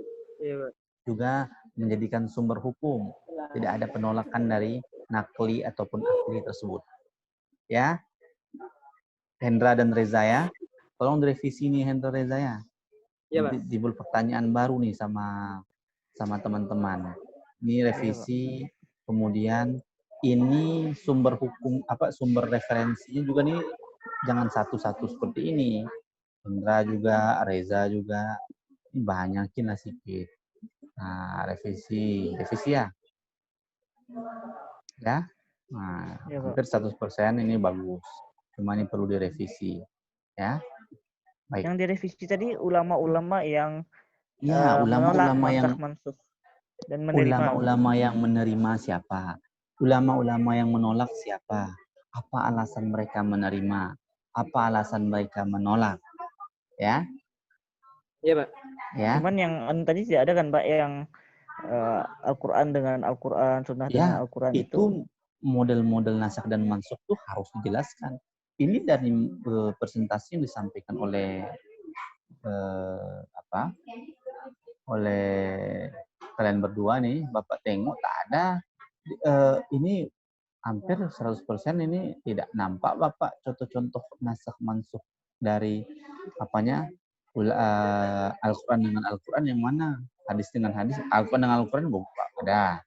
Speaker 1: juga menjadikan sumber hukum. Tidak ada penolakan dari nakli ataupun akli tersebut, ya. Hendra dan Reza ya, tolong direvisi nih Hendra Reza ya.
Speaker 2: Ya,
Speaker 1: Nanti timbul pertanyaan baru nih sama teman-teman. Ini revisi, kemudian ini sumber hukum sumber referensinya juga nih jangan satu-satu seperti ini. Hendra juga, Reza juga, ini banyakin lah sedikit. Nah, revisi ya. Ya. Nah, hampir 100% ini bagus. Cuma ini perlu direvisi. Ya. Baik.
Speaker 4: Yang direvisi tadi ulama-ulama yang
Speaker 1: ulama-ulama yang
Speaker 4: mansukh dan menerima.
Speaker 1: Ulama-ulama yang menerima siapa? Ulama-ulama yang menolak siapa? Apa alasan mereka menerima? Apa alasan mereka menolak? Ya.
Speaker 2: Iya, Pak.
Speaker 1: Ya.
Speaker 4: Cuman yang tadi tidak ada kan, Pak, yang Al-Quran dengan Al-Quran, Sunnah dengan Al-Quran
Speaker 1: itu model-model nasikh dan mansukh itu harus dijelaskan. Ini dari presentasi yang disampaikan oleh oleh kalian berdua nih, Bapak tengok tak ada ini hampir 100% ini tidak nampak Bapak contoh-contoh nasikh mansukh dari Al-Quran dengan Al-Quran yang mana? Hadis dengan hadis, Al-Quran dengan Al-Quran bukan ada.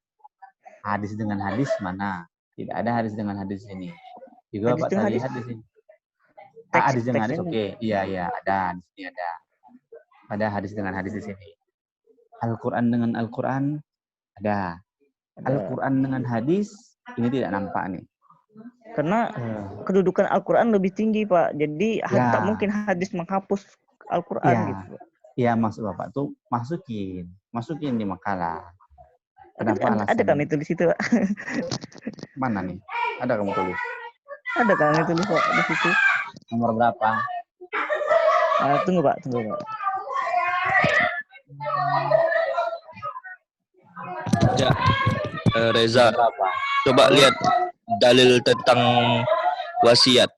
Speaker 1: Hadis dengan hadis mana? Tidak ada hadis dengan hadis ini. Juga Pak tadi lihat di sini. Hadis dengan hadis, oke. Iya, ada di sini ada. Ada hadis dengan hadis di sini. Al-Quran dengan Al-Quran ada. Al-Quran dengan hadis ini tidak nampak nih.
Speaker 4: Karena kedudukan Al-Quran lebih tinggi, Pak. Jadi tak mungkin hadis menghapus Al-Quran gitu.
Speaker 1: Iya, maksud Bapak tuh masukin di makalah. Kenapa alasannya?
Speaker 4: Ada kan itu di situ, Pak?
Speaker 1: Mana nih? Ada kamu tulis?
Speaker 4: Ada kan itu tulis, Pak, di situ.
Speaker 1: Nomor berapa?
Speaker 4: Tunggu, Pak.
Speaker 7: Ya, Reza,
Speaker 1: Berapa?
Speaker 7: coba lihat dalil tentang wasiat.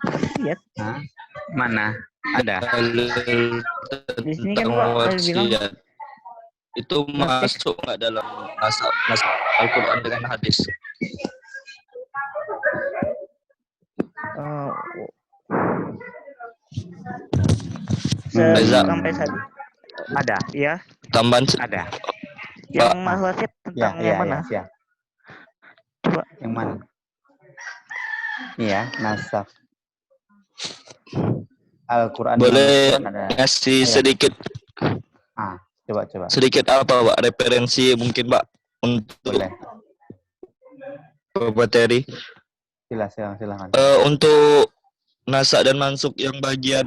Speaker 4: Wasiat.
Speaker 1: Hah? Mana? Ada?
Speaker 7: Dalil
Speaker 4: Di sini kan
Speaker 7: tentang
Speaker 4: Pak bilang
Speaker 7: wasiat itu
Speaker 4: nasih.
Speaker 7: masuk nggak dalam nas Al-Quran dengan hadis?
Speaker 4: eh,
Speaker 7: Reza.
Speaker 4: sampai saat ada, ya,
Speaker 7: Tambahan
Speaker 4: ada. Yang
Speaker 7: Pak.
Speaker 4: Mas Wasit
Speaker 1: Ya,
Speaker 4: tentang
Speaker 1: ya,
Speaker 4: yang mana?
Speaker 1: ya, siap.
Speaker 4: Coba.
Speaker 1: Yang mana? Iya, nasakh. Al-Quran dengan
Speaker 7: Boleh
Speaker 1: Al-Quran ada.
Speaker 7: ngasih
Speaker 1: Ayo.
Speaker 7: sedikit
Speaker 1: Coba.
Speaker 7: sedikit apa Pak referensi mungkin Pak untuk
Speaker 1: Boleh.
Speaker 7: materi
Speaker 1: Silakan.
Speaker 7: untuk nasak dan mansuk yang bagian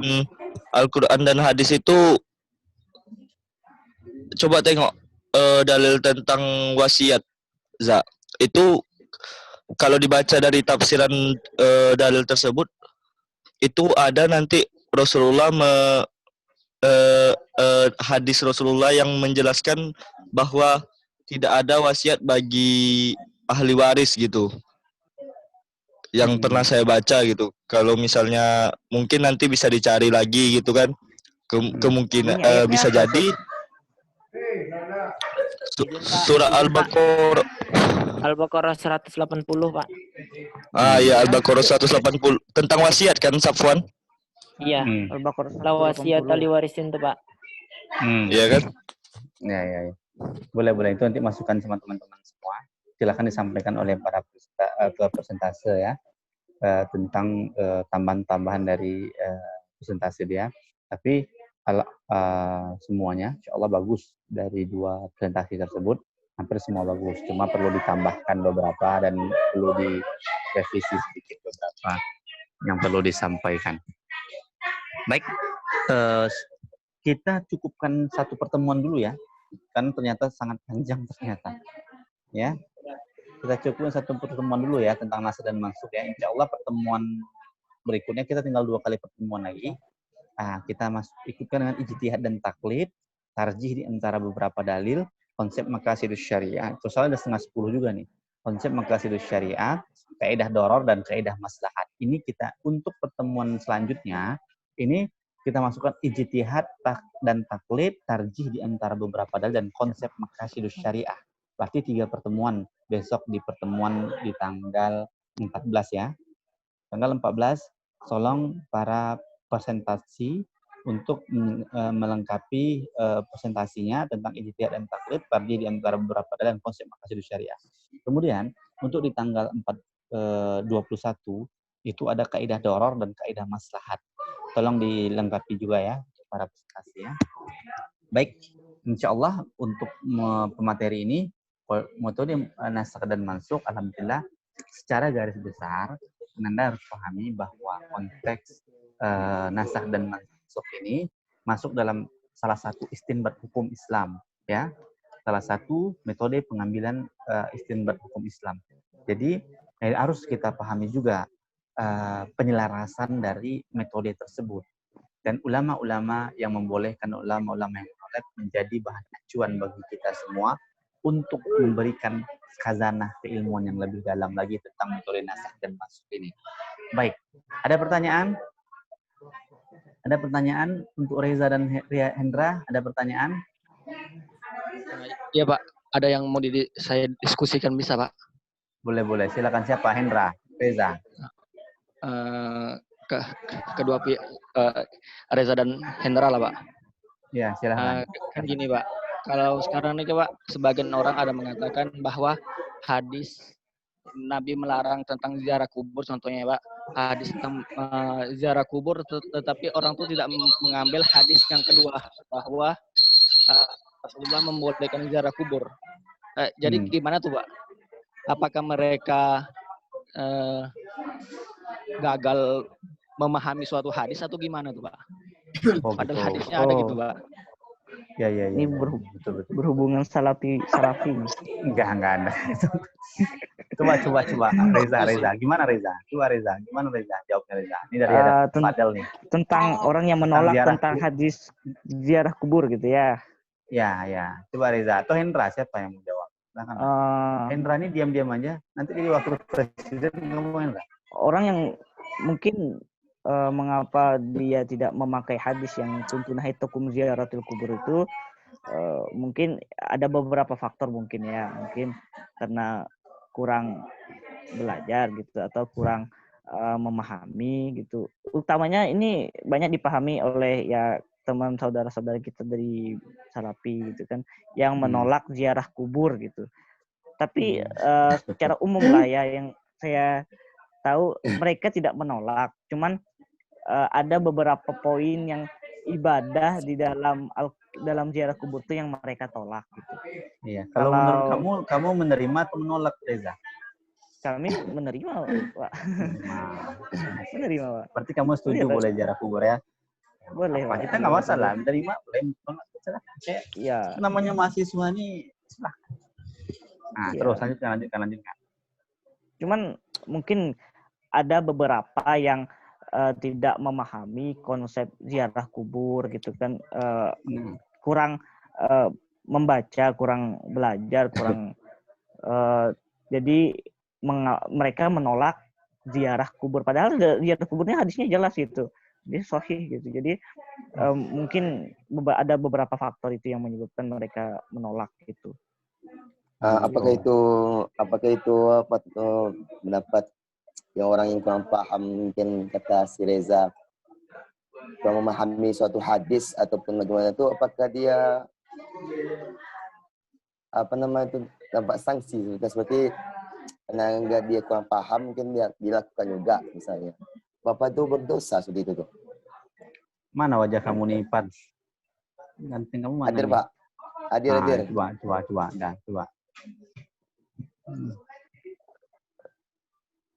Speaker 7: Al-Quran dan hadis itu coba tengok dalil tentang wasiat Za. Itu kalau dibaca dari tafsiran dalil tersebut itu ada nanti Rasulullah hadis Rasulullah yang menjelaskan bahwa tidak ada wasiat bagi ahli waris gitu. Yang pernah saya baca gitu. Kalau misalnya mungkin nanti bisa dicari lagi gitu kan. Kemungkinan
Speaker 4: Ini ayatnya
Speaker 7: bisa
Speaker 4: apa,
Speaker 7: jadi surah Al-Baqarah.
Speaker 2: Al-Baqarah 180, Pak.
Speaker 7: Ya Al-Baqarah 180 tentang wasiat kan Safwan?
Speaker 2: Iya.
Speaker 4: Al-Baqarah
Speaker 2: La wasiat
Speaker 4: 180.
Speaker 2: liwarisin tuh, Pak.
Speaker 7: Iya kan?
Speaker 1: Ya. Boleh. Itu nanti masukan sama teman-teman semua. Silakan disampaikan oleh para presentase ya tentang tambahan-tambahan dari presentasi dia. Tapi semuanya, insya Allah bagus dari 2 presentasi tersebut. Hampir semua bagus. Cuma perlu ditambahkan beberapa dan perlu direvisi sedikit beberapa yang perlu disampaikan. Baik, kita cukupkan 1 pertemuan dulu ya. Kan ternyata sangat panjang ternyata. Ya. Kita cukupkan 1 pertemuan dulu ya tentang nasakh dan mansukh ya. Insya Allah pertemuan berikutnya kita tinggal 2 kali pertemuan lagi. Kita ikutkan dengan ijtihad dan taklid, tarjih di antara beberapa dalil, konsep maqasidus syariah. Itu soalnya udah 9:30 juga nih. Konsep maqasidus syariah, kaidah doror dan kaidah maslahat. Ini kita untuk pertemuan selanjutnya, ini kita masukkan ijtihad dan taklid, tarjih di antara beberapa dalil dan konsep maqasidus syariah. Berarti 3 pertemuan. Besok di pertemuan di tanggal 14 ya. Tanggal 14, tolong para presentasi untuk melengkapi presentasinya tentang ijtihad dan taklid, tarjih di antara beberapa dalil dan konsep maqasidus syariah. Kemudian, untuk di tanggal 21, itu ada kaidah doror dan kaidah maslahat. Tolong dilengkapi juga ya, para presentasi ya. Baik, insya Allah untuk pemateri ini, metode nasakh dan mansukh, alhamdulillah, secara garis besar, Anda harus pahami bahwa konteks nasakh dan mansukh ini masuk dalam salah satu istinbat hukum Islam, ya, salah satu metode pengambilan istinbat hukum Islam. Jadi harus kita pahami juga penyelarasan dari metode tersebut. Dan ulama-ulama yang membolehkan, ulama-ulama yang menolak menjadi bahan acuan bagi kita semua untuk memberikan khazanah keilmuan yang lebih dalam lagi tentang metode nasakh dan mansukh ini. Baik, ada pertanyaan? Ada pertanyaan untuk Reza dan Hendra? Ada pertanyaan?
Speaker 9: Iya Pak, ada yang mau saya diskusikan bisa Pak?
Speaker 1: Boleh. Silakan siapa? Hendra, Reza.
Speaker 9: Kedua pihak, Reza dan Hendra lah Pak.
Speaker 1: Ya, silakan.
Speaker 9: Kan gini Pak, kalau sekarang ini Pak, sebagian orang ada mengatakan bahwa hadis Nabi melarang tentang ziarah kubur, contohnya Pak, hadis tentang ziarah kubur, tetapi orang itu tidak mengambil hadis yang kedua, bahwa Rasulullah membolehkan ziarah kubur. Jadi gimana tuh Pak? Apakah mereka gagal memahami suatu hadis atau gimana tuh Pak? Padahal hadisnya ada gitu Pak.
Speaker 1: Ya.
Speaker 4: Ini berhubungan salafi.
Speaker 1: Enggak ada. Coba. Reza. Gimana Reza? Gimana Reza? Jawabnya Reza. Ini dari Fadel nih.
Speaker 4: Tentang orang yang menolak tentang hadis ziarah kubur gitu ya.
Speaker 1: Ya. Coba Reza atau Hendra, siapa yang mau jawab? Silakan. Hendra ini diam-diam aja. Nanti jadi wakil presiden kamu Hendra.
Speaker 4: Orang yang mungkin mengapa dia tidak memakai hadis yang kuntu nahaitukum ziyaratil kubur itu mungkin ada beberapa faktor mungkin ya. Mungkin karena kurang belajar gitu atau kurang memahami gitu. Utamanya ini banyak dipahami oleh ya teman saudara-saudara kita dari Salafi gitu kan yang menolak ziarah kubur gitu. Tapi secara umum lah ya yang saya tahu mereka tidak menolak, cuman ada beberapa poin yang ibadah di dalam ziarah kubur itu yang mereka tolak gitu.
Speaker 1: Iya. Kalau menurut kamu menerima atau menolak Reza?
Speaker 4: Kami menerima, Pak. Menerima, Pak.
Speaker 1: Berarti kamu setuju boleh ziarah kubur ya?
Speaker 4: Boleh, Pak.
Speaker 1: Kita nggak masalah, menerima boleh banget.
Speaker 4: Iya.
Speaker 1: Namanya mahasiswa nih, silahkan. Nah,
Speaker 4: Iya.
Speaker 1: terus lanjutkan.
Speaker 4: Cuman mungkin ada beberapa yang tidak memahami konsep ziarah kubur gitu kan, kurang membaca, kurang belajar, kurang jadi mereka menolak ziarah kubur. Padahal ziarah kuburnya hadisnya jelas gitu, dia sahih gitu. Jadi mungkin ada beberapa faktor itu yang menyebabkan mereka menolak gitu.
Speaker 3: Apakah itu pendapat yang orang yang kurang paham, mungkin kata si Reza kurang memahami suatu hadis ataupun bagaimana itu, apakah dia dapat sanksi seperti karena enggak dia kurang paham, mungkin dia dilakukan juga misalnya. Bapak itu berdosa seperti itu tuh.
Speaker 1: Mana wajah kamu nih, Pan? Ganteng kamu mana?
Speaker 3: Hadir,
Speaker 1: nih?
Speaker 3: Pak. Hadir.
Speaker 1: Coba.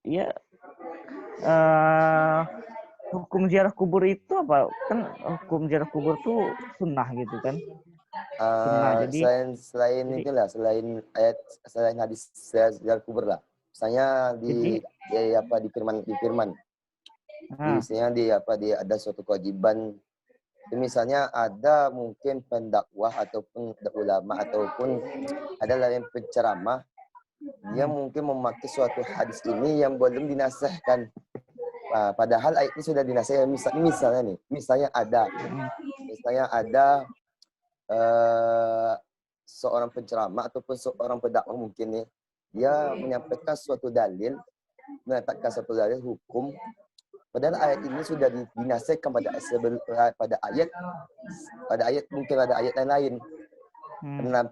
Speaker 4: Iya. Hukum ziarah kubur itu apa? Kan hukum ziarah kubur tuh sunnah gitu kan. Sunnah. Jadi
Speaker 3: selain hadis ziarah kubur lah. Misalnya di firman. Misalnya dia ada suatu kewajiban. Misalnya ada mungkin pendakwah ataupun ulama ataupun ada yang penceramah, dia mungkin memakai suatu hadis ini yang belum dinasihkan. Padahal ayat ini sudah dinasihkan. Misalnya ada seorang penceramah ataupun seorang pendakwah mungkin nih, dia menyampaikan suatu dalil, menetapkan suatu dalil hukum. Padahal ayat ini sudah dinasihkan pada ayat mungkin ada ayat lain.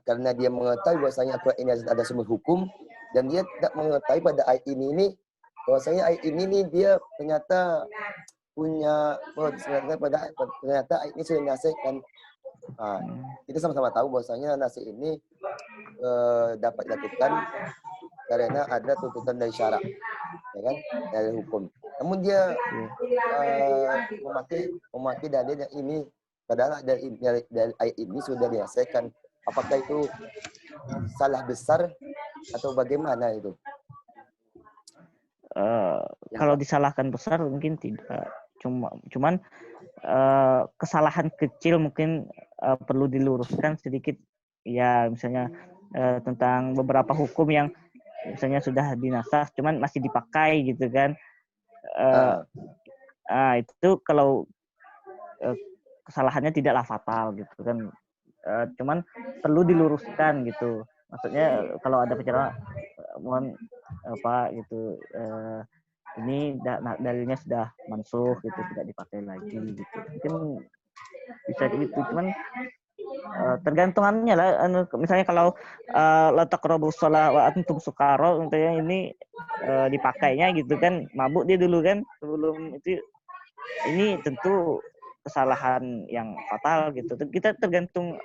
Speaker 3: Karena dia mengetahui bahwasanya Al-Quran ini ada sumber hukum, dan dia tidak mengetahui pada ayat ini bahwasanya ayat ini dia ternyata punya ternyata ayat ini sudah dinasihkan. Kita sama-sama tahu bahwasanya nasih ini dapat dilakukan karena ada tuntutan dari syarak, ya kan, dari hukum. Namun dia memakai dalil yang ini, padahal dari ayat ini sudah dinasihkan. Apakah itu salah besar atau bagaimana itu?
Speaker 4: Kalau disalahkan besar mungkin tidak. Cuman kesalahan kecil mungkin perlu diluruskan sedikit. Ya misalnya tentang beberapa hukum yang misalnya sudah dinasah, cuman masih dipakai gitu kan. Itu kalau kesalahannya tidaklah fatal gitu kan. Cuman perlu diluruskan gitu. Maksudnya kalau ada bicara mohon gitu, ini dalilnya sudah mansuh gitu, tidak dipakai lagi gitu. Mungkin bisa gitu, cuman tergantungannya lah. Misalnya kalau la taqrabus shalah wa antum sukara, ini dipakainya gitu kan, mabuk dia dulu kan, sebelum itu. Ini tentu kesalahan yang fatal gitu. Kita tergantung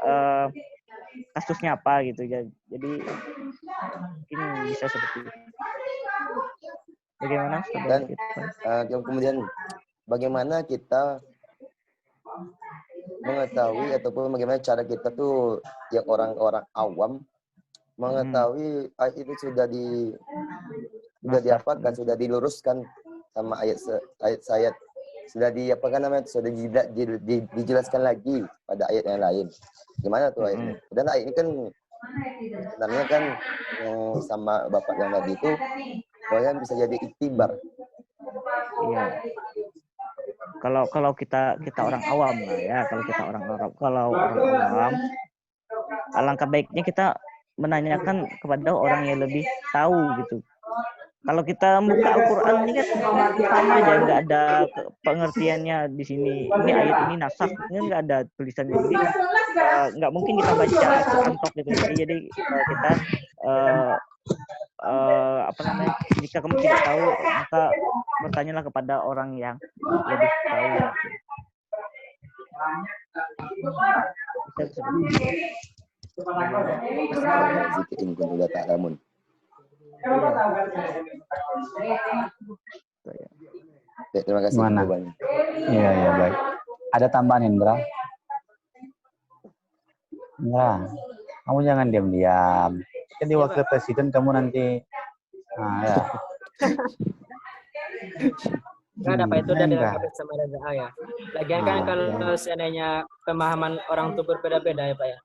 Speaker 4: kasusnya apa gitu ya. Jadi mungkin bisa seperti itu. Bagaimana?
Speaker 3: Dan kemudian bagaimana kita mengetahui ataupun bagaimana cara kita tuh yang orang-orang awam mengetahui ayat itu sudah diapakan, sudah diluruskan sama ayat sudah dijelaskan lagi pada ayat yang lain. Gimana tuh ayatnya? Dan ayat ini kan sebenarnya kan yang sama Bapak yang tadi itu pokoknya bisa jadi iktibar.
Speaker 4: Iya. Kalau kita orang awam lah ya, kalau orang awam, alangkah baiknya kita menanyakan kepada orang yang lebih tahu gitu. Kalau kita buka Al-Quran ini kan sama aja, nggak ada pengertiannya di sini. Ini ayat ini nasakh, ini nggak ada tulisannya. Jadi nggak mungkin kita baca Al-Quran tok gitu. Jadi kita jika kamu tidak tahu maka bertanyalah kepada orang yang lebih tahu.
Speaker 3: Terima kasih.
Speaker 1: Iya, baik. Ada tambahan, Indra? Indra, kamu jangan diam-diam. Jadi wakil presiden kamu nanti. Nah, ya.
Speaker 2: Nggak ada Pak, itu udah dilengkapi sama Reza ya. Lagian kan kalau seandainya pemahaman orang tuh berbeda-beda ya Pak ya.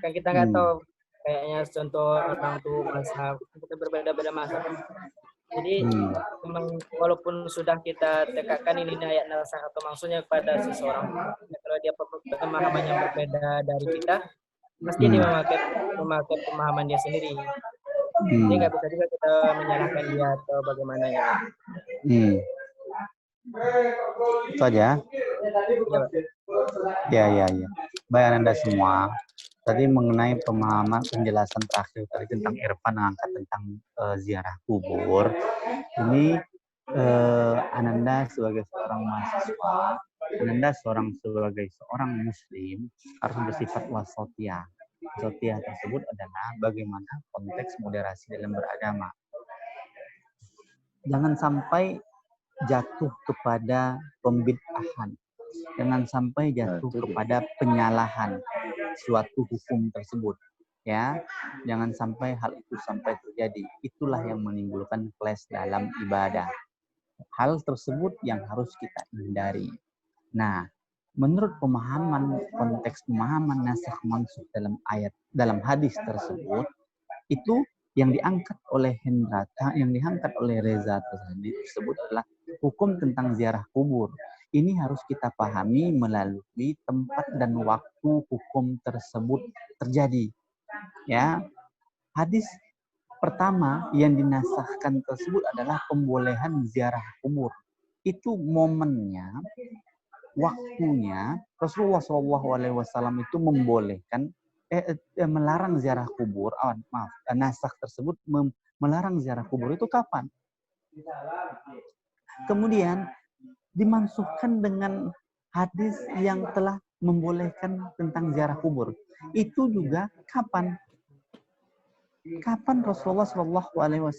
Speaker 2: Kan kita nggak tahu kayaknya contoh orang tuh mazhab, kita berbeda-beda mazhab. Jadi memang walaupun sudah kita dekatkan ini ayat nasakh atau maksudnya kepada seseorang, kalau dia pemahamannya berbeda dari kita, mesti dia memakai pemahaman dia sendiri. Jadi nggak bisa juga kita menyalahkan dia atau bagaimana ya.
Speaker 1: Itu aja. Ya. Baik Anda semua. Tadi mengenai pemahaman penjelasan terakhir tadi tentang Irfan mengangkat tentang ziarah kubur. Ini Ananda sebagai seorang mahasiswa, Ananda sebagai seorang muslim harus bersifat wasatiyah. Wasatiyah tersebut adalah bagaimana konteks moderasi dalam beragama. Jangan sampai jatuh kepada pembid'ahan. Jangan sampai jatuh kepada penyalahan suatu hukum tersebut. Ya, jangan sampai hal itu sampai terjadi. Itulah yang menimbulkan clash dalam ibadah. Hal tersebut yang harus kita hindari. Nah, menurut konteks pemahaman nasakh mansukh dalam hadis tersebut, itu yang diangkat oleh Reza tersebut adalah hukum tentang ziarah kubur. Ini harus kita pahami melalui tempat dan waktu hukum tersebut terjadi. Ya, hadis pertama yang dinasakhkan tersebut adalah pembolehan ziarah kubur. Itu momennya, waktunya Rasulullah SAW itu membolehkan melarang ziarah kubur. Nasakh tersebut melarang ziarah kubur itu kapan? Kemudian dimansuhkan dengan hadis yang telah membolehkan tentang ziarah kubur. Itu juga kapan? Kapan Rasulullah SAW